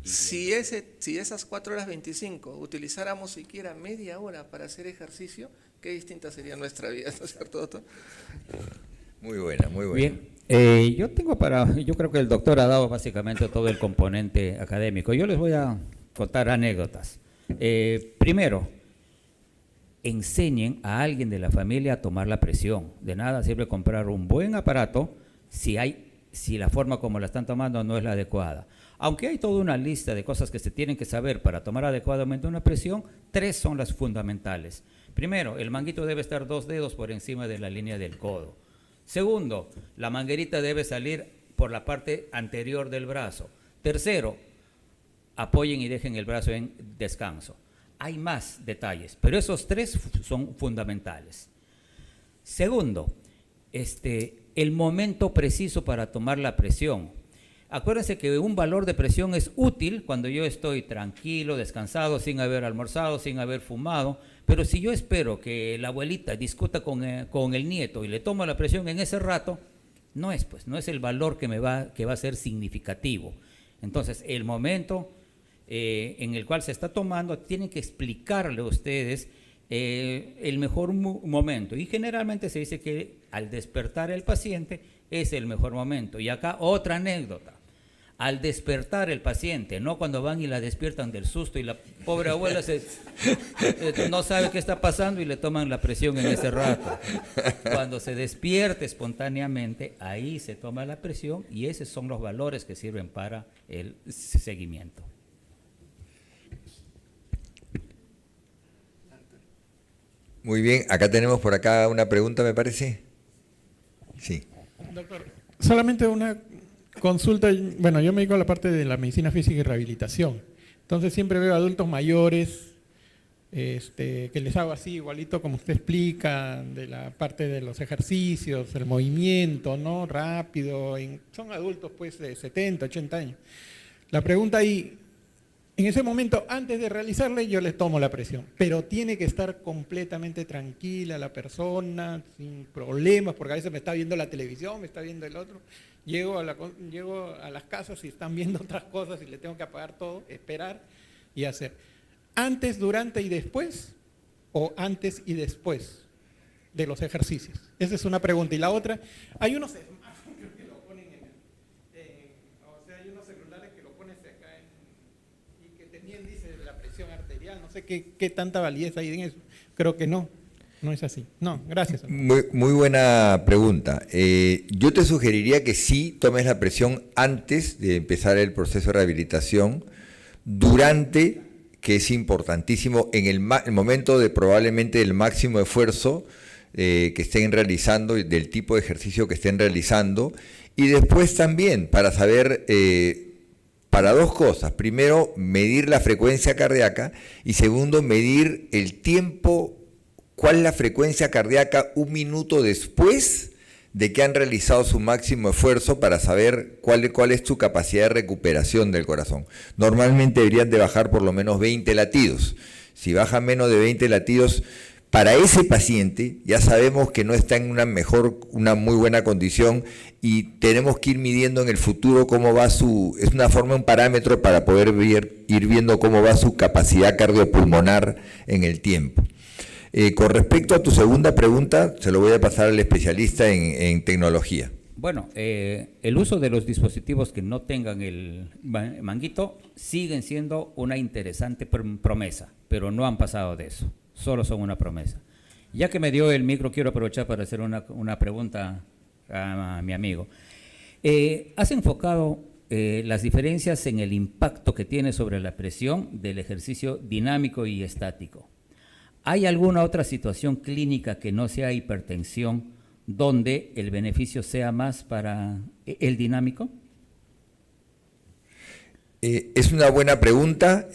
S1: Si esas 4 horas 25 utilizáramos siquiera media hora para hacer ejercicio, qué distinta sería nuestra vida, ¿no es cierto, doctor?
S2: Muy buena, muy buena.
S3: Bien, yo creo que el doctor ha dado básicamente todo el componente académico. Yo les voy a contar anécdotas. Primero, enseñen a alguien de la familia a tomar la presión. De nada sirve comprar un buen aparato si la forma como la están tomando no es la adecuada. Aunque hay toda una lista de cosas que se tienen que saber para tomar adecuadamente una presión, 3 son las fundamentales. Primero, el manguito debe estar 2 dedos por encima de la línea del codo. Segundo, la manguerita debe salir por la parte anterior del brazo. Tercero, apoyen y dejen el brazo en descanso. Hay más detalles, pero esos 3 son fundamentales. Segundo, el momento preciso para tomar la presión. Acuérdense que un valor de presión es útil cuando yo estoy tranquilo, descansado, sin haber almorzado, sin haber fumado, pero si yo espero que la abuelita discuta con el nieto y le tomo la presión en ese rato, no es el valor que va a ser significativo. Entonces, el momento en el cual se está tomando, tienen que explicarle a ustedes el mejor momento. Y generalmente se dice que al despertar el paciente es el mejor momento. Y acá otra anécdota. Al despertar el paciente, no cuando van y la despiertan del susto y la pobre abuela no sabe qué está pasando y le toman la presión en ese rato. Cuando se despierte espontáneamente, ahí se toma la presión y esos son los valores que sirven para el seguimiento.
S2: Muy bien, acá tenemos por acá una pregunta, me parece. Sí.
S4: Doctor, solamente una consulta. Bueno, yo me dedico a la parte de la medicina física y rehabilitación. Entonces siempre veo adultos mayores que les hago así, igualito como usted explica, de la parte de los ejercicios, el movimiento, ¿no? Rápido. Son adultos pues de 70, 80 años. La pregunta ahí, en ese momento, antes de realizarle, yo les tomo la presión, pero tiene que estar completamente tranquila la persona, sin problemas, porque a veces me está viendo la televisión, me está viendo el otro. Llego a las casas y están viendo otras cosas y le tengo que apagar todo, esperar y hacer. ¿Antes, durante y después? ¿O antes y después de los ejercicios? Esa es una pregunta. Y la otra, hay unos smartphones que lo ponen hay unos celulares que lo pones acá y que también dice la presión arterial. No sé qué tanta validez hay en eso. Creo que no. No es así. No, gracias.
S2: Muy buena pregunta. Yo te sugeriría que sí tomes la presión antes de empezar el proceso de rehabilitación, durante, que es importantísimo, en el momento de probablemente el máximo esfuerzo que estén realizando, del tipo de ejercicio que estén realizando, y después también para saber, para dos cosas: primero, medir la frecuencia cardíaca, y segundo, medir el tiempo. ¿Cuál es la frecuencia cardíaca un minuto después de que han realizado su máximo esfuerzo, para saber cuál es tu capacidad de recuperación del corazón? Normalmente deberían de bajar por lo menos 20 latidos. Si bajan menos de 20 latidos, para ese paciente ya sabemos que no está en una muy buena condición, y tenemos que ir midiendo en el futuro cómo va es una forma, un parámetro para poder ir viendo cómo va su capacidad cardiopulmonar en el tiempo. Con respecto a tu segunda pregunta, se lo voy a pasar al especialista en tecnología.
S3: Bueno, el uso de los dispositivos que no tengan el manguito siguen siendo una interesante promesa, pero no han pasado de eso, solo son una promesa. Ya que me dio el micro, quiero aprovechar para hacer una pregunta a mi amigo. ¿Has enfocado las diferencias en el impacto que tiene sobre la presión del ejercicio dinámico y estático? ¿Hay alguna otra situación clínica que no sea hipertensión donde el beneficio sea más para el dinámico?
S2: Es una buena pregunta.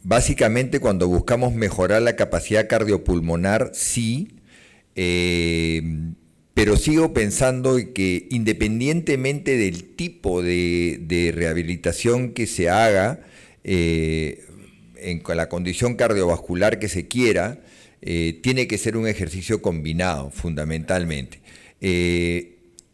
S2: Básicamente, cuando buscamos mejorar la capacidad cardiopulmonar, sí, pero sigo pensando que independientemente del tipo de rehabilitación que se haga, con la condición cardiovascular que se quiera, tiene que ser un ejercicio combinado, fundamentalmente.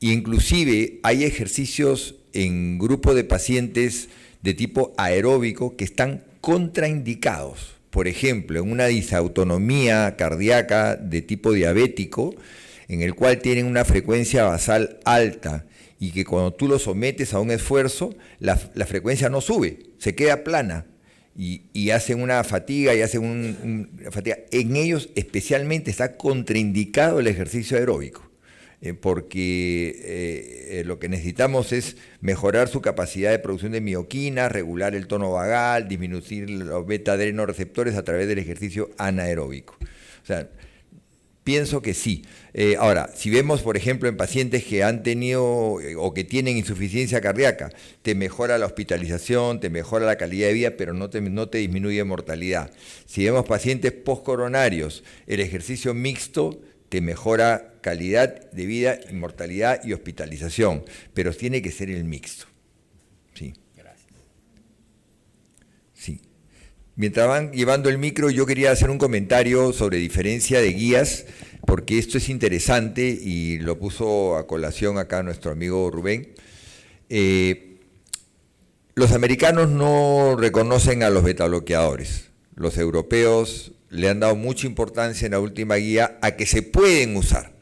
S2: Inclusive hay ejercicios en grupo de pacientes de tipo aeróbico que están contraindicados. Por ejemplo, en una disautonomía cardíaca de tipo diabético, en el cual tienen una frecuencia basal alta, y que cuando tú lo sometes a un esfuerzo, la frecuencia no sube, se queda plana. Y hacen una fatiga, una fatiga. En ellos especialmente está contraindicado el ejercicio aeróbico, porque lo que necesitamos es mejorar su capacidad de producción de mioquina, regular el tono vagal, disminuir los beta-adrenoreceptores a través del ejercicio anaeróbico. O sea, pienso que sí. Ahora, si vemos, por ejemplo, en pacientes que han tenido o que tienen insuficiencia cardíaca, te mejora la hospitalización, te mejora la calidad de vida, pero no te disminuye mortalidad. Si vemos pacientes postcoronarios, el ejercicio mixto te mejora calidad de vida, mortalidad y hospitalización, pero tiene que ser el mixto. Sí.
S3: Gracias.
S2: Sí. Mientras van llevando el micro, yo quería hacer un comentario sobre diferencia de guías, porque esto es interesante y lo puso a colación acá nuestro amigo Rubén. Los americanos no reconocen a los betabloqueadores. Los europeos le han dado mucha importancia en la última guía a que se pueden usar.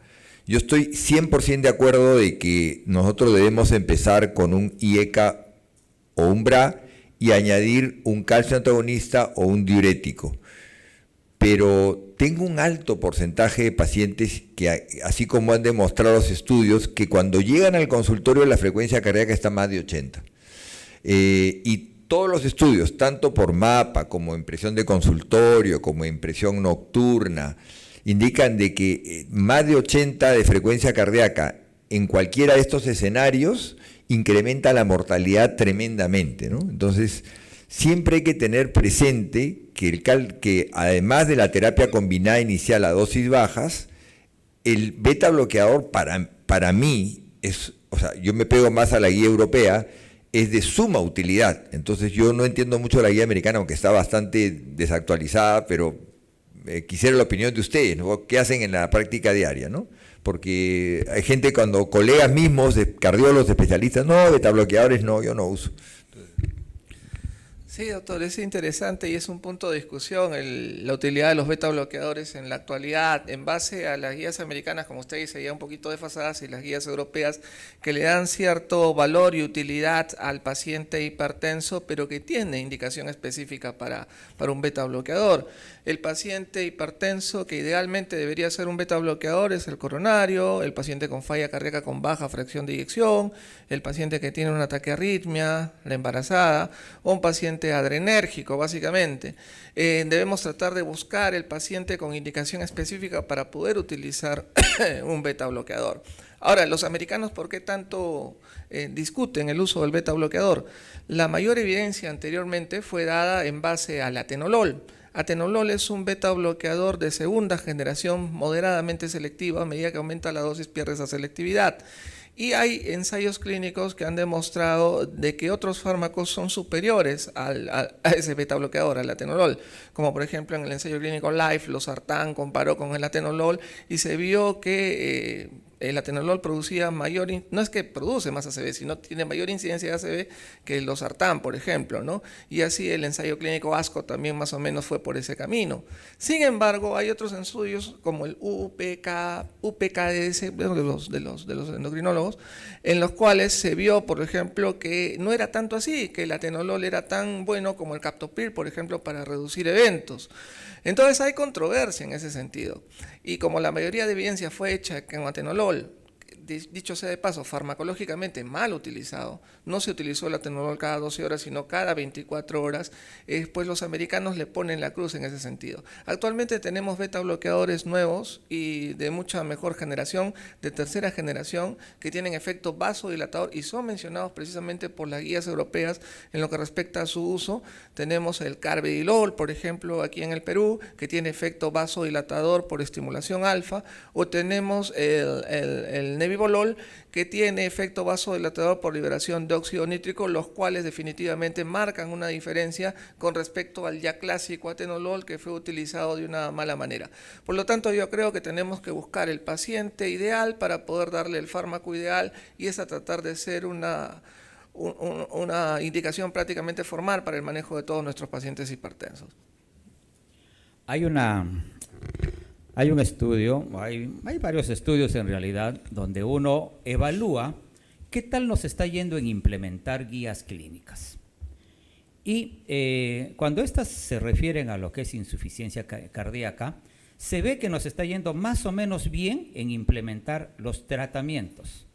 S2: Yo estoy 100% de acuerdo de que nosotros debemos empezar con un IECA o un BRA y añadir un calcio antagonista o un diurético. Pero tengo un alto porcentaje de pacientes que, así como han demostrado los estudios, que cuando llegan al consultorio la frecuencia cardíaca está más de 80. Y todos los estudios, tanto por mapa como impresión de consultorio, como impresión nocturna, indican de que más de 80 de frecuencia cardíaca en cualquiera de estos escenarios incrementa la mortalidad tremendamente, ¿no? Entonces, siempre hay que tener presente que además de la terapia combinada inicial a dosis bajas, el beta bloqueador para mí es, o sea, yo me pego más a la guía europea, es de suma utilidad. Entonces yo no entiendo mucho la guía americana, aunque está bastante desactualizada, pero quisiera la opinión de ustedes, ¿no? ¿Qué hacen en la práctica diaria, ¿no? Porque hay gente, cuando colegas mismos, de cardiólogos, especialistas, no, beta bloqueadores no, yo no uso.
S1: Sí, doctor, es interesante y es un punto de discusión la utilidad de los beta bloqueadores en la actualidad en base a las guías americanas, como usted dice, ya un poquito desfasadas, y las guías europeas que le dan cierto valor y utilidad al paciente hipertenso, pero que tiene indicación específica para un beta bloqueador. El paciente hipertenso que idealmente debería ser un beta bloqueador es el coronario, el paciente con falla cardíaca con baja fracción de eyección, el paciente que tiene un ataque de arritmia, la embarazada, o un paciente adrenérgico, básicamente. Debemos tratar de buscar el paciente con indicación específica para poder utilizar un beta bloqueador. Ahora, los americanos, ¿por qué tanto discuten el uso del beta bloqueador? La mayor evidencia anteriormente fue dada en base al atenolol. Atenolol es un beta bloqueador de segunda generación moderadamente selectiva. A medida que aumenta la dosis pierde esa selectividad. Y hay ensayos clínicos que han demostrado de que otros fármacos son superiores a ese beta bloqueador, al atenolol. Como por ejemplo en el ensayo clínico LIFE, losartán comparó con el atenolol y se vio que el atenolol producía mayor, no es que produce más ACV, sino tiene mayor incidencia de ACV que el losartán, por ejemplo, ¿no? Y así el ensayo clínico ASCO también más o menos fue por ese camino. Sin embargo, hay otros estudios como el UPKDS, de los endocrinólogos, en los cuales se vio, por ejemplo, que no era tanto así, que el atenolol era tan bueno como el captopril, por ejemplo, para reducir eventos. Entonces hay controversia en ese sentido. Y como la mayoría de evidencia fue hecha con atenolol, dicho sea de paso, farmacológicamente mal utilizado, no se utilizó el atenolol cada 12 horas, sino cada 24 horas, pues los americanos le ponen la cruz en ese sentido. Actualmente tenemos beta bloqueadores nuevos y de mucha mejor generación, de tercera generación, que tienen efecto vasodilatador y son mencionados precisamente por las guías europeas en lo que respecta a su uso. Tenemos el carvedilol, por ejemplo, aquí en el Perú, que tiene efecto vasodilatador por estimulación alfa, o tenemos el nebivolol, que tiene efecto vasodilatador por liberación de óxido nítrico, los cuales definitivamente marcan una diferencia con respecto al ya clásico atenolol que fue utilizado de una mala manera. Por lo tanto, yo creo que tenemos que buscar el paciente ideal para poder darle el fármaco ideal, y es a tratar de ser una indicación prácticamente formal para el manejo de todos nuestros pacientes hipertensos.
S3: Hay un estudio, hay varios estudios en realidad, donde uno evalúa qué tal nos está yendo en implementar guías clínicas. Y cuando estas se refieren a lo que es insuficiencia cardíaca, se ve que nos está yendo más o menos bien en implementar los tratamientos.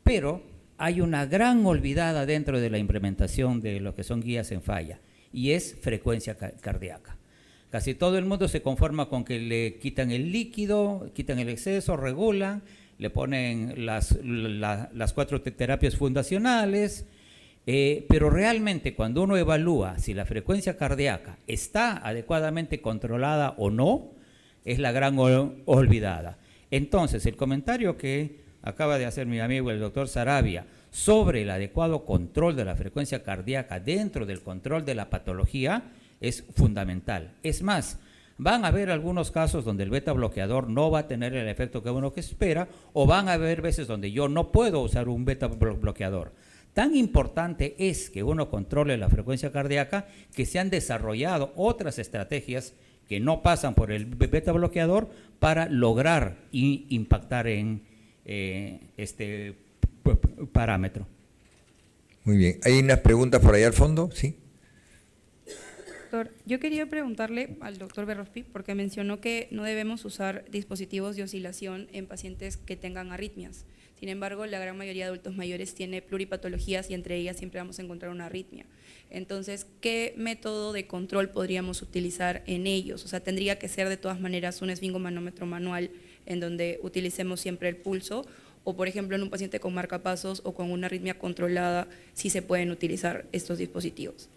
S3: Pero hay una gran olvidada dentro de la implementación de lo que son guías en falla, y es frecuencia cardíaca. Casi todo el mundo se conforma con que le quitan el líquido, quitan el exceso, regulan, le ponen las 4 terapias fundacionales, pero realmente cuando uno evalúa si la frecuencia cardíaca está adecuadamente controlada o no, es la gran olvidada. Entonces, el comentario que acaba de hacer mi amigo el doctor Saravia sobre el adecuado control de la frecuencia cardíaca dentro del control de la patología es fundamental. Es más, van a haber algunos casos donde el beta bloqueador no va a tener el efecto que uno espera, o van a haber veces donde yo no puedo usar un beta bloqueador. Tan importante es que uno controle la frecuencia cardíaca que se han desarrollado otras estrategias que no pasan por el beta bloqueador para lograr impactar en este parámetro.
S2: Muy bien. ¿Hay unas preguntas por ahí al fondo? Sí.
S5: Doctor, yo quería preguntarle al doctor Berrospi, porque mencionó que no debemos usar dispositivos de oscilación en pacientes que tengan arritmias. Sin embargo, la gran mayoría de adultos mayores tiene pluripatologías y entre ellas siempre vamos a encontrar una arritmia. Entonces, ¿qué método de control podríamos utilizar en ellos? O sea, tendría que ser de todas maneras un esfingomanómetro manual en donde utilicemos siempre el pulso, o por ejemplo en un paciente con marcapasos o con una arritmia controlada, sí se pueden utilizar estos dispositivos.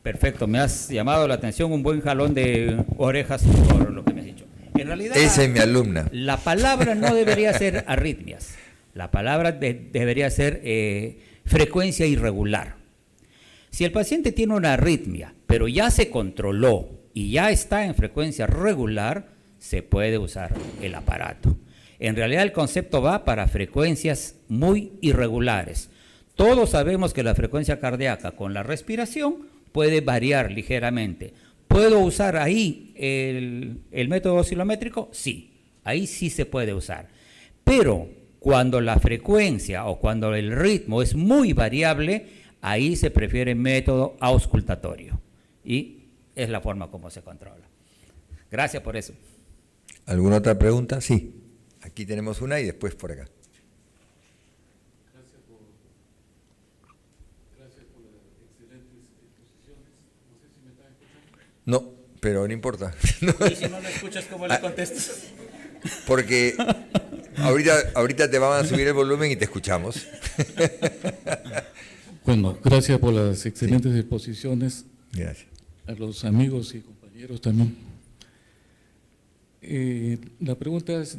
S3: Perfecto, me has llamado la atención, un buen jalón de orejas por lo que me has dicho. En realidad,
S2: esa es mi alumna.
S3: La palabra no debería ser arritmias, la palabra debería ser frecuencia irregular. Si el paciente tiene una arritmia, pero ya se controló y ya está en frecuencia regular, se puede usar el aparato. En realidad el concepto va para frecuencias muy irregulares. Todos sabemos que la frecuencia cardíaca con la respiración puede variar ligeramente. ¿Puedo usar ahí el método oscilométrico? Sí, ahí sí se puede usar. Pero cuando la frecuencia o cuando el ritmo es muy variable, ahí se prefiere método auscultatorio. Y es la forma como se controla. Gracias por eso.
S2: ¿Alguna otra pregunta? Sí. Aquí tenemos una y después por acá.
S6: Gracias por las excelentes exposiciones. No sé si me están escuchando.
S2: No, pero no importa.
S3: Y si no lo escuchas, ¿cómo le contestas?
S2: Porque ahorita te van a subir el volumen y te escuchamos.
S6: Bueno, gracias por las excelentes exposiciones.
S2: Gracias.
S6: A los amigos y compañeros también. La pregunta es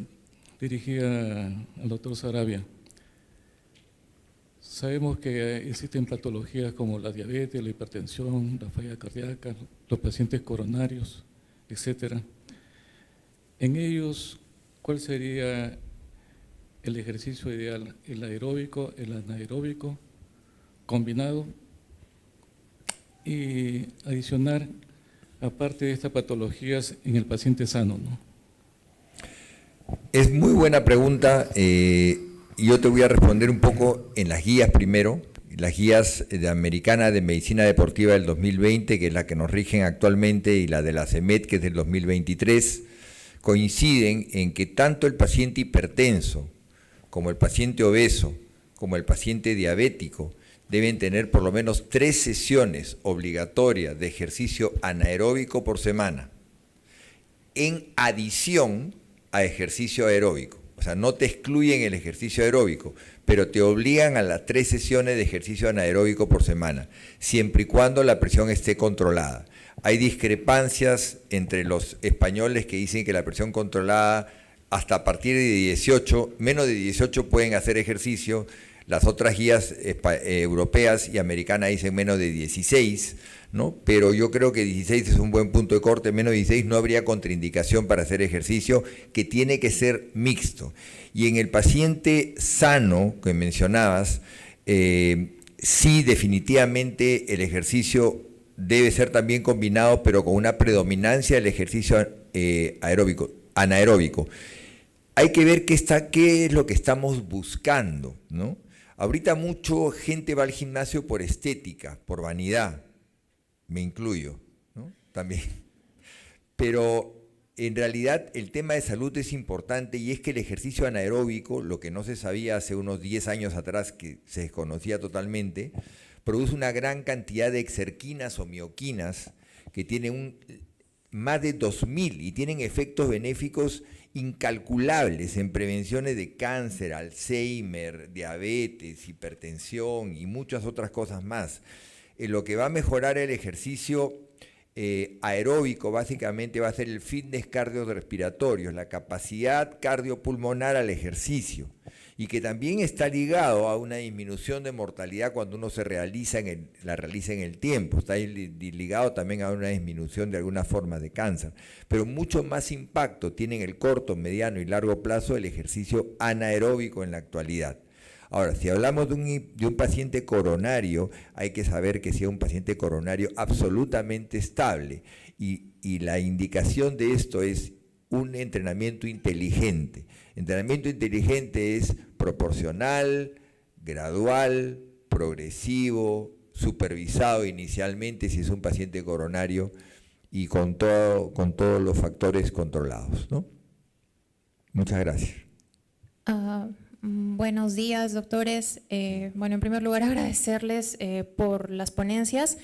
S6: dirigida al doctor Sarabia. Sabemos que existen patologías como la diabetes, la hipertensión, la falla cardíaca, los pacientes coronarios, etcétera. En ellos, ¿cuál sería el ejercicio ideal? ¿El aeróbico, el anaeróbico, combinado? Y adicionar, aparte de estas patologías, en el paciente sano, ¿no?
S2: Es muy buena pregunta. Y yo te voy a responder un poco en las guías primero, las guías de Americana de Medicina Deportiva del 2020, que es la que nos rigen actualmente, y la de la CEMET, que es del 2023, coinciden en que tanto el paciente hipertenso, como el paciente obeso, como el paciente diabético, deben tener por lo menos 3 sesiones obligatorias de ejercicio anaeróbico por semana, en adición a ejercicio aeróbico. O sea, no te excluyen el ejercicio aeróbico, pero te obligan a las 3 sesiones de ejercicio anaeróbico por semana, siempre y cuando la presión esté controlada. Hay discrepancias entre los españoles que dicen que la presión controlada hasta a partir de 18, menos de 18 pueden hacer ejercicio. Las otras guías europeas y americanas dicen menos de 16, ¿no? Pero yo creo que 16 es un buen punto de corte. Menos de 16 no habría contraindicación para hacer ejercicio, que tiene que ser mixto. Y en el paciente sano que mencionabas, sí, definitivamente el ejercicio debe ser también combinado, pero con una predominancia del ejercicio anaeróbico. Hay que ver qué es lo que estamos buscando, ¿no? Ahorita mucha gente va al gimnasio por estética, por vanidad, me incluyo, ¿no? También. Pero en realidad el tema de salud es importante, y es que el ejercicio anaeróbico, lo que no se sabía hace unos 10 años atrás, que se desconocía totalmente, produce una gran cantidad de exerquinas o mioquinas que tienen más de 2000 y tienen efectos benéficos incalculables en prevenciones de cáncer, Alzheimer, diabetes, hipertensión y muchas otras cosas más. Lo que va a mejorar el ejercicio aeróbico básicamente va a ser el fitness cardiorrespiratorio, la capacidad cardiopulmonar al ejercicio, y que también está ligado a una disminución de mortalidad cuando uno la realiza en el tiempo, está ligado también a una disminución de alguna forma de cáncer, pero mucho más impacto tiene en el corto, mediano y largo plazo el ejercicio anaeróbico en la actualidad. Ahora, si hablamos de un paciente coronario, hay que saber que sea un paciente coronario absolutamente estable, y la indicación de esto es un entrenamiento inteligente. Entrenamiento inteligente es proporcional, gradual, progresivo, supervisado inicialmente si es un paciente coronario, y con todos los factores controlados, ¿no? Muchas gracias.
S7: Buenos días, doctores. Bueno, en primer lugar, agradecerles por las ponencias.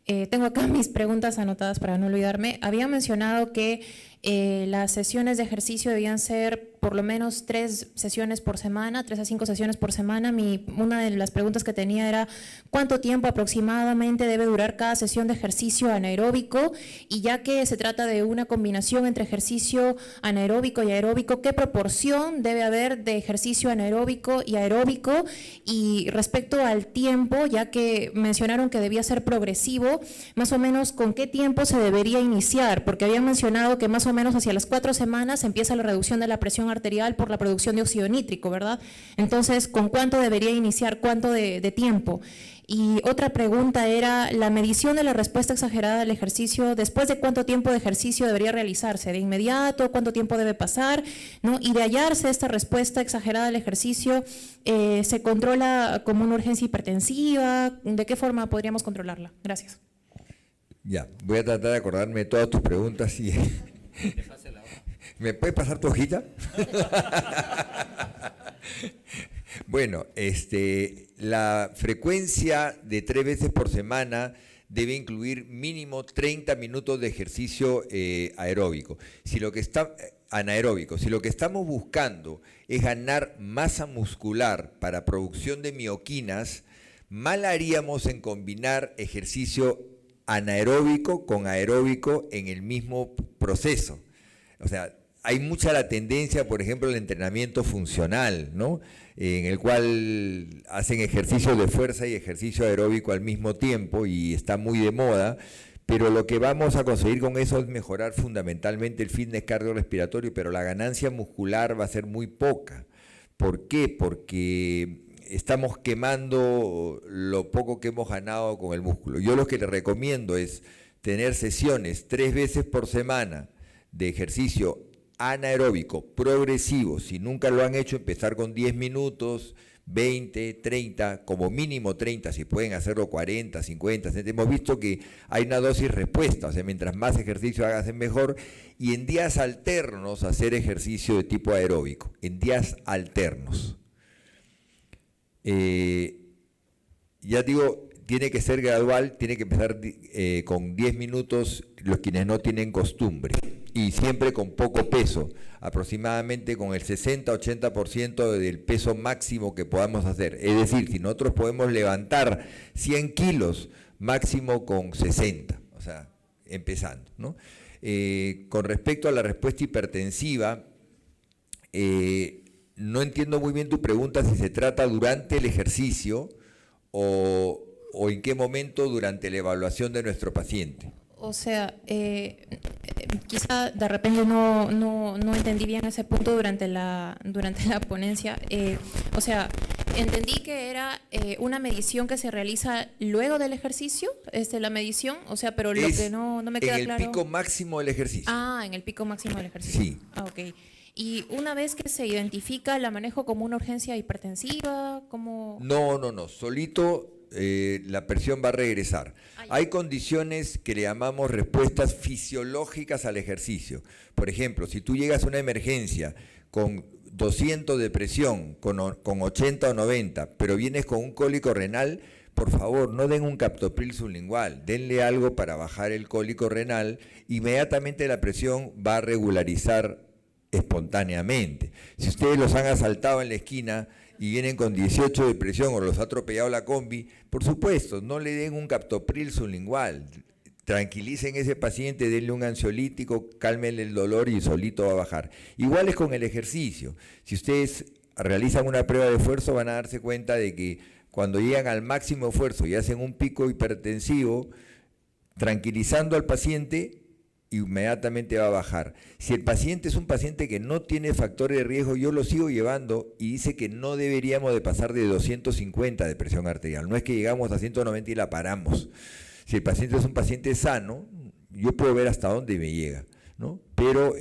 S7: Tengo acá mis preguntas anotadas para no olvidarme. Había mencionado que las sesiones de ejercicio debían ser por lo menos 3 sesiones por semana, 3 a 5 sesiones por semana. Una de las preguntas que tenía era ¿cuánto tiempo aproximadamente debe durar cada sesión de ejercicio anaeróbico? Y ya que se trata de una combinación entre ejercicio anaeróbico y aeróbico, ¿qué proporción debe haber de ejercicio anaeróbico y aeróbico? Y respecto al tiempo, ya que mencionaron que debía ser progresivo, más o menos ¿con qué tiempo se debería iniciar? Porque habían mencionado que más o o menos hacia las 4 semanas empieza la reducción de la presión arterial por la producción de óxido nítrico, ¿verdad? Entonces, ¿con cuánto debería iniciar? ¿Cuánto de tiempo? Y otra pregunta era, la medición de la respuesta exagerada al ejercicio, ¿después de cuánto tiempo de ejercicio debería realizarse? ¿De inmediato? ¿Cuánto tiempo debe pasar? ¿No? Y de hallarse esta respuesta exagerada al ejercicio, ¿se controla como una urgencia hipertensiva? ¿De qué forma podríamos controlarla? Gracias.
S2: Ya, voy a tratar de acordarme de todas tus preguntas y... ¿Me puedes pasar tu hojita? Bueno, la frecuencia de 3 veces por semana debe incluir mínimo 30 minutos de ejercicio anaeróbico. Si lo que estamos buscando es ganar masa muscular para producción de mioquinas, mal haríamos en combinar ejercicio anaeróbico con aeróbico en el mismo proceso. O sea, hay mucha la tendencia, por ejemplo, al entrenamiento funcional, ¿no? En el cual hacen ejercicio de fuerza y ejercicio aeróbico al mismo tiempo y está muy de moda, pero lo que vamos a conseguir con eso es mejorar fundamentalmente el fitness cardiorrespiratorio, pero la ganancia muscular va a ser muy poca. ¿Por qué? Porque estamos quemando lo poco que hemos ganado con el músculo. Yo lo que les recomiendo es tener sesiones 3 veces por semana de ejercicio anaeróbico, progresivo. Si nunca lo han hecho, empezar con 10 minutos, 20, 30, como mínimo 30, si pueden hacerlo 40, 50. Hemos visto que hay una dosis respuesta, o sea, mientras más ejercicio hagas mejor, y en días alternos hacer ejercicio de tipo aeróbico, en días alternos. Ya digo, tiene que ser gradual, tiene que empezar con 10 minutos los quienes no tienen costumbre y siempre con poco peso, aproximadamente con el 60-80% del peso máximo que podamos hacer. Es decir, si nosotros podemos levantar 100 kilos, máximo con 60, o sea, empezando, ¿no? Con respecto a la respuesta hipertensiva, no entiendo muy bien tu pregunta si se trata durante el ejercicio o en qué momento durante la evaluación de nuestro paciente.
S7: O sea, quizá de repente no entendí bien ese punto durante la ponencia. O sea, entendí que era una medición que se realiza luego del ejercicio, la medición, o sea, pero lo que no me queda claro.
S2: En el pico máximo del ejercicio.
S7: Ah, en el pico máximo del ejercicio.
S2: Sí.
S7: Ah, ok. Y una vez que se identifica, ¿la manejo como una urgencia hipertensiva? ¿Cómo?
S2: No, solito la presión va a regresar. Hay condiciones que le llamamos respuestas fisiológicas al ejercicio. Por ejemplo, si tú llegas a una emergencia con 200 de presión, con 80 o 90, pero vienes con un cólico renal, por favor, no den un captopril sublingual, denle algo para bajar el cólico renal, inmediatamente la presión va a regularizar espontáneamente. Si ustedes los han asaltado en la esquina y vienen con 18 de presión o los ha atropellado la combi, por supuesto, no le den un captopril sublingual, tranquilicen a ese paciente, denle un ansiolítico, cálmenle el dolor y solito va a bajar. Igual es con el ejercicio. Si ustedes realizan una prueba de esfuerzo van a darse cuenta de que cuando llegan al máximo esfuerzo y hacen un pico hipertensivo, tranquilizando al paciente, inmediatamente va a bajar. Si el paciente es un paciente que no tiene factores de riesgo, yo lo sigo llevando y dice que no deberíamos de pasar de 250 de presión arterial. No es que llegamos a 190 y la paramos. Si el paciente es un paciente sano, yo puedo ver hasta dónde me llega, ¿no? Pero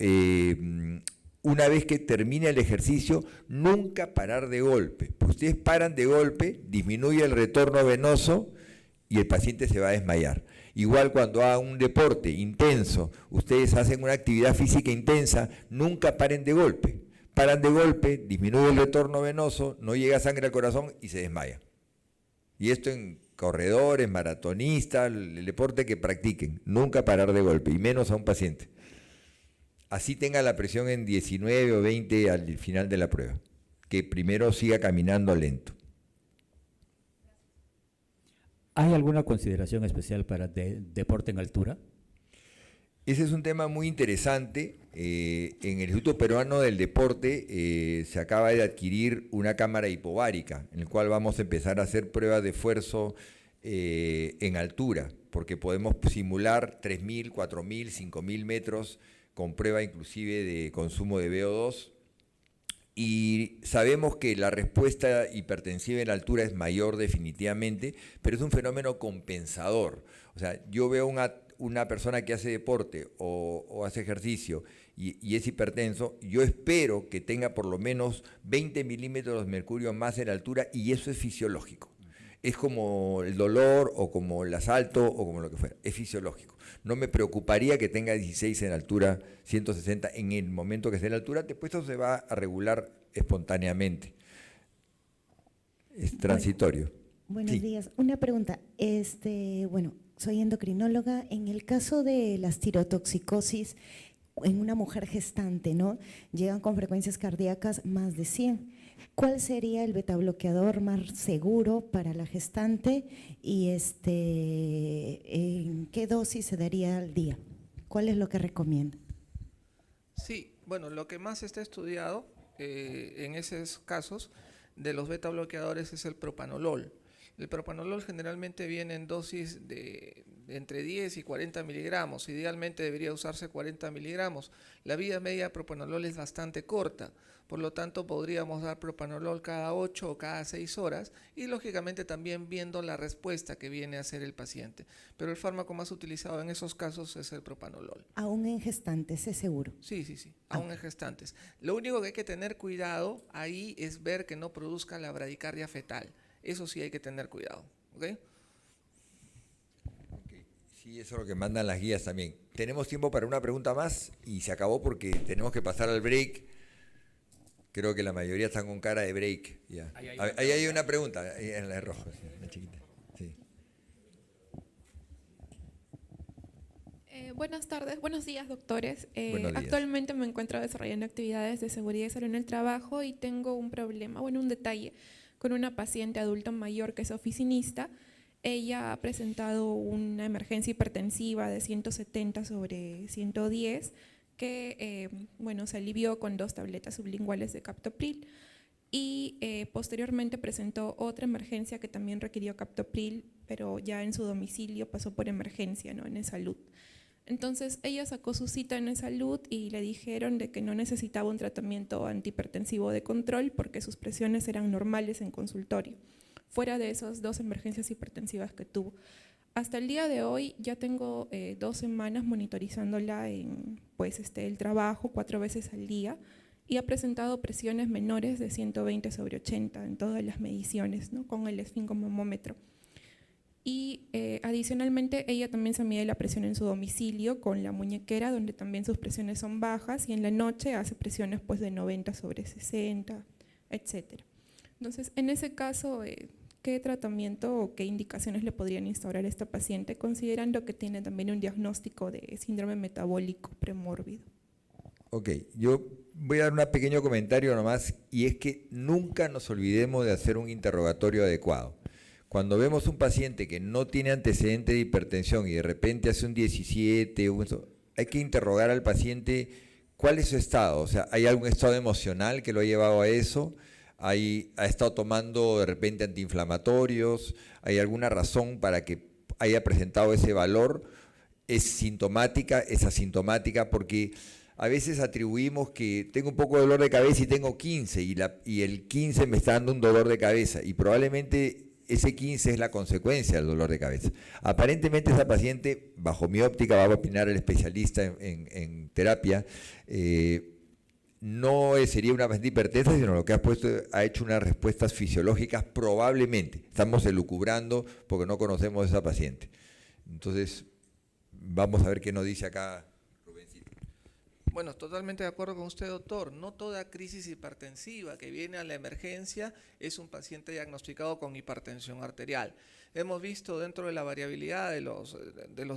S2: una vez que termine el ejercicio, nunca parar de golpe. Pues ustedes paran de golpe, disminuye el retorno venoso y el paciente se va a desmayar. Igual cuando hagan un deporte intenso, ustedes hacen una actividad física intensa, nunca paren de golpe. Paran de golpe, disminuye el retorno venoso, no llega sangre al corazón y se desmaya. Y esto en corredores, maratonistas, el deporte que practiquen, nunca parar de golpe, y menos a un paciente. Así tenga la presión en 19 o 20 al final de la prueba, que primero siga caminando lento.
S8: ¿Hay alguna consideración especial para deporte en altura?
S2: Ese es un tema muy interesante. En el Instituto Peruano del Deporte se acaba de adquirir una cámara hipovárica, en la cual vamos a empezar a hacer pruebas de esfuerzo en altura, porque podemos simular 3.000, 4.000, 5.000 metros con prueba inclusive de consumo de VO2, y sabemos que la respuesta hipertensiva en la altura es mayor definitivamente, pero es un fenómeno compensador. O sea, yo veo una persona que hace deporte o hace ejercicio y es hipertenso, yo espero que tenga por lo menos 20 milímetros de mercurio más en la altura, y eso es fisiológico. Es como el dolor o como el asalto o como lo que fuera, es fisiológico. No me preocuparía que tenga 16 en altura, 160 en el momento que esté en la altura, después eso se va a regular espontáneamente. Es transitorio.
S9: Buenos
S2: Sí.
S9: días. Una pregunta. Bueno, soy endocrinóloga. En el caso de la tirotoxicosis en una mujer gestante, ¿no? Llegan con frecuencias cardíacas más de 100. ¿Cuál sería el betabloqueador más seguro para la gestante y en qué dosis se daría al día? ¿Cuál es lo que recomienda?
S1: Sí, bueno, lo que más está estudiado en esos casos de los beta bloqueadores es el propanolol. El propanolol generalmente viene en dosis de entre 10 y 40 miligramos. Idealmente debería usarse 40 miligramos. La vida media de propanolol es bastante corta, por lo tanto podríamos dar propanolol cada 8 o cada 6 horas y lógicamente también viendo la respuesta que viene a hacer el paciente. Pero el fármaco más utilizado en esos casos es el propanolol.
S9: Aún en gestantes, es seguro.
S1: Sí, aún en gestantes. Lo único que hay que tener cuidado ahí es ver que no produzca la bradicardia fetal. Eso sí hay que tener cuidado, ¿ok?
S2: Sí, eso es lo que mandan las guías también. Tenemos tiempo para una pregunta más y se acabó porque tenemos que pasar al break. Creo que la mayoría están con cara de break. Ya. Ahí hay una pregunta, ahí en la de rojo, la chiquita. Sí.
S10: Buenas tardes, buenos días, doctores.
S2: Buenos días.
S10: Actualmente me encuentro desarrollando actividades de seguridad y salud en el trabajo y tengo un problema, un detalle con una paciente adulto mayor que es oficinista. Ella ha presentado una emergencia hipertensiva de 170/110 que se alivió con 2 tabletas sublinguales de captopril y posteriormente presentó otra emergencia que también requirió captopril, pero ya en su domicilio pasó por emergencia, ¿no? En salud. Entonces ella sacó su cita en salud y le dijeron de que no necesitaba un tratamiento antihipertensivo de control porque sus presiones eran normales en consultorio, fuera de esas 2 emergencias hipertensivas que tuvo. Hasta el día de hoy ya tengo 2 semanas monitorizándola en el trabajo 4 veces al día y ha presentado presiones menores de 120/80 en todas las mediciones, ¿no? Con el esfingomomómetro. Y adicionalmente ella también se mide la presión en su domicilio con la muñequera, donde también sus presiones son bajas, y en la noche hace presiones de 90/60, etc. Entonces, en ese caso, ¿qué tratamiento o qué indicaciones le podrían instaurar a esta paciente, considerando que tiene también un diagnóstico de síndrome metabólico premórbido?
S2: Ok, yo voy a dar un pequeño comentario nomás, y es que nunca nos olvidemos de hacer un interrogatorio adecuado. Cuando vemos un paciente que no tiene antecedente de hipertensión y de repente hace un 17, hay que interrogar al paciente cuál es su estado. O sea, ¿hay algún estado emocional que lo ha llevado a eso? ¿Ha estado tomando de repente antiinflamatorios? ¿Hay alguna razón para que haya presentado ese valor? ¿Es sintomática? ¿Es asintomática? Porque a veces atribuimos que tengo un poco de dolor de cabeza y tengo 15 y el 15 me está dando un dolor de cabeza y probablemente ese 15 es la consecuencia del dolor de cabeza. Aparentemente esa paciente, bajo mi óptica, va a opinar el especialista en terapia, no sería una paciente hipertensa, sino lo que ha hecho unas respuestas fisiológicas probablemente. Estamos elucubrando porque no conocemos a esa paciente. Entonces, vamos a ver qué nos dice acá Rubencito.
S1: Bueno, totalmente de acuerdo con usted, doctor. No toda crisis hipertensiva que viene a la emergencia es un paciente diagnosticado con hipertensión arterial. Hemos visto dentro de la variabilidad de los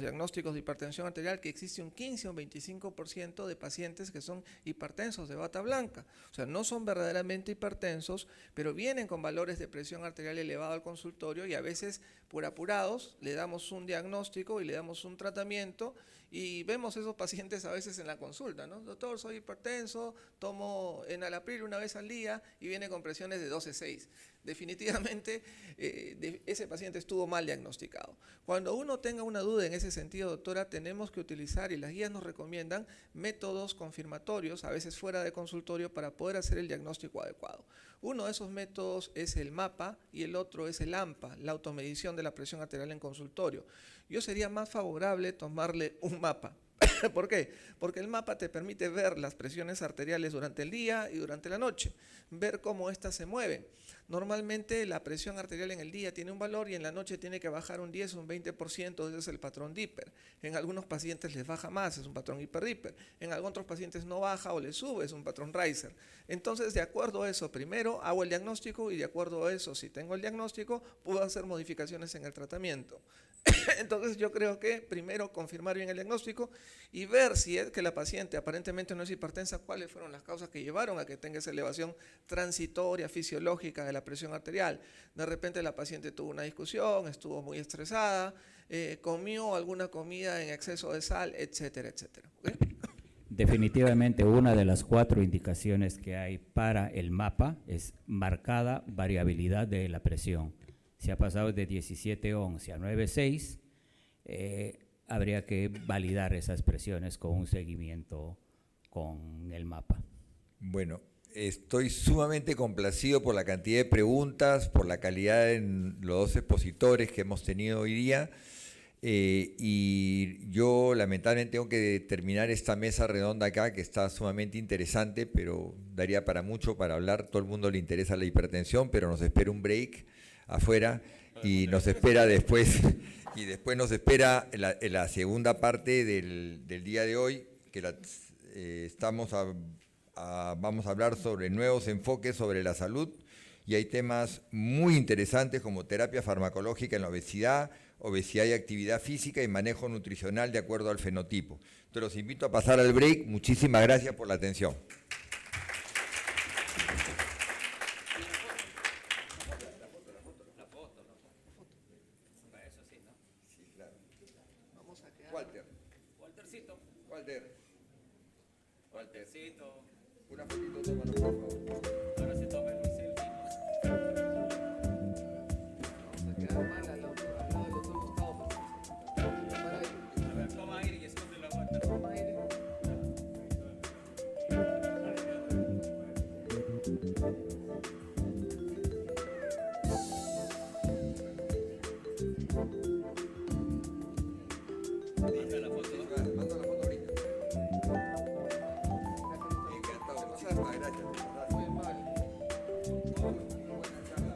S1: diagnósticos de hipertensión arterial que existe un 15 o un 25% de pacientes que son hipertensos de bata blanca. O sea, no son verdaderamente hipertensos, pero vienen con valores de presión arterial elevado al consultorio y a veces por apurados le damos un diagnóstico y le damos un tratamiento y vemos esos pacientes a veces en la consulta, ¿no? Doctor, soy hipertenso, tomo enalapril una vez al día y viene con presiones de 12/6. Definitivamente ese paciente estuvo mal diagnosticado. Cuando uno tenga una duda en ese sentido, doctora, tenemos que utilizar, y las guías nos recomiendan, métodos confirmatorios, a veces fuera de consultorio, para poder hacer el diagnóstico adecuado. Uno de esos métodos es el MAPA y el otro es el AMPA, la automedición de la presión arterial en consultorio. Yo sería más favorable tomarle un MAPA. ¿Por qué? Porque el mapa te permite ver las presiones arteriales durante el día y durante la noche, ver cómo éstas se mueven. Normalmente la presión arterial en el día tiene un valor y en la noche tiene que bajar un 10 o un 20%, ese es el patrón Dipper. En algunos pacientes les baja más, es un patrón Hiper-Dipper. En algunos otros pacientes no baja o le sube, es un patrón Reiser. Entonces, de acuerdo a eso, primero hago el diagnóstico y de acuerdo a eso, si tengo el diagnóstico, puedo hacer modificaciones en el tratamiento. Entonces yo creo que primero confirmar bien el diagnóstico y ver si es que la paciente aparentemente no es hipertensa, cuáles fueron las causas que llevaron a que tenga esa elevación transitoria, fisiológica de la presión arterial. De repente la paciente tuvo una discusión, estuvo muy estresada, comió alguna comida en exceso de sal, etcétera, etcétera. ¿Okay?
S8: Definitivamente una de las 4 indicaciones que hay para el MAPA es marcada variabilidad de la presión. Si ha pasado de 17.11 a 9.6, habría que validar esas presiones con un seguimiento con el MAPA.
S2: Bueno, estoy sumamente complacido por la cantidad de preguntas, por la calidad en los 2 expositores que hemos tenido hoy día. Y yo lamentablemente tengo que terminar esta mesa redonda acá, que está sumamente interesante, pero daría para mucho para hablar. Todo el mundo le interesa la hipertensión, pero nos espera un break afuera y nos espera después, y después nos espera la segunda parte del día de hoy, que vamos a hablar sobre nuevos enfoques sobre la salud, y hay temas muy interesantes como terapia farmacológica en la obesidad y actividad física y manejo nutricional de acuerdo al fenotipo. Entonces los invito a pasar al break. Muchísimas gracias por la atención.
S3: Waltercito.
S2: Una fotito, tómalo, por favor.
S3: Ahora se toma el selfie, ¿no?
S1: Vamos a quedar mal al lado del otro costado.
S3: A ver, toma aire y esconde la guata.
S1: Toma aire.
S3: Manda la foto.
S2: Manda la foto ahorita. Encantado. Gracias.
S1: Muy mal.
S2: Buena charla.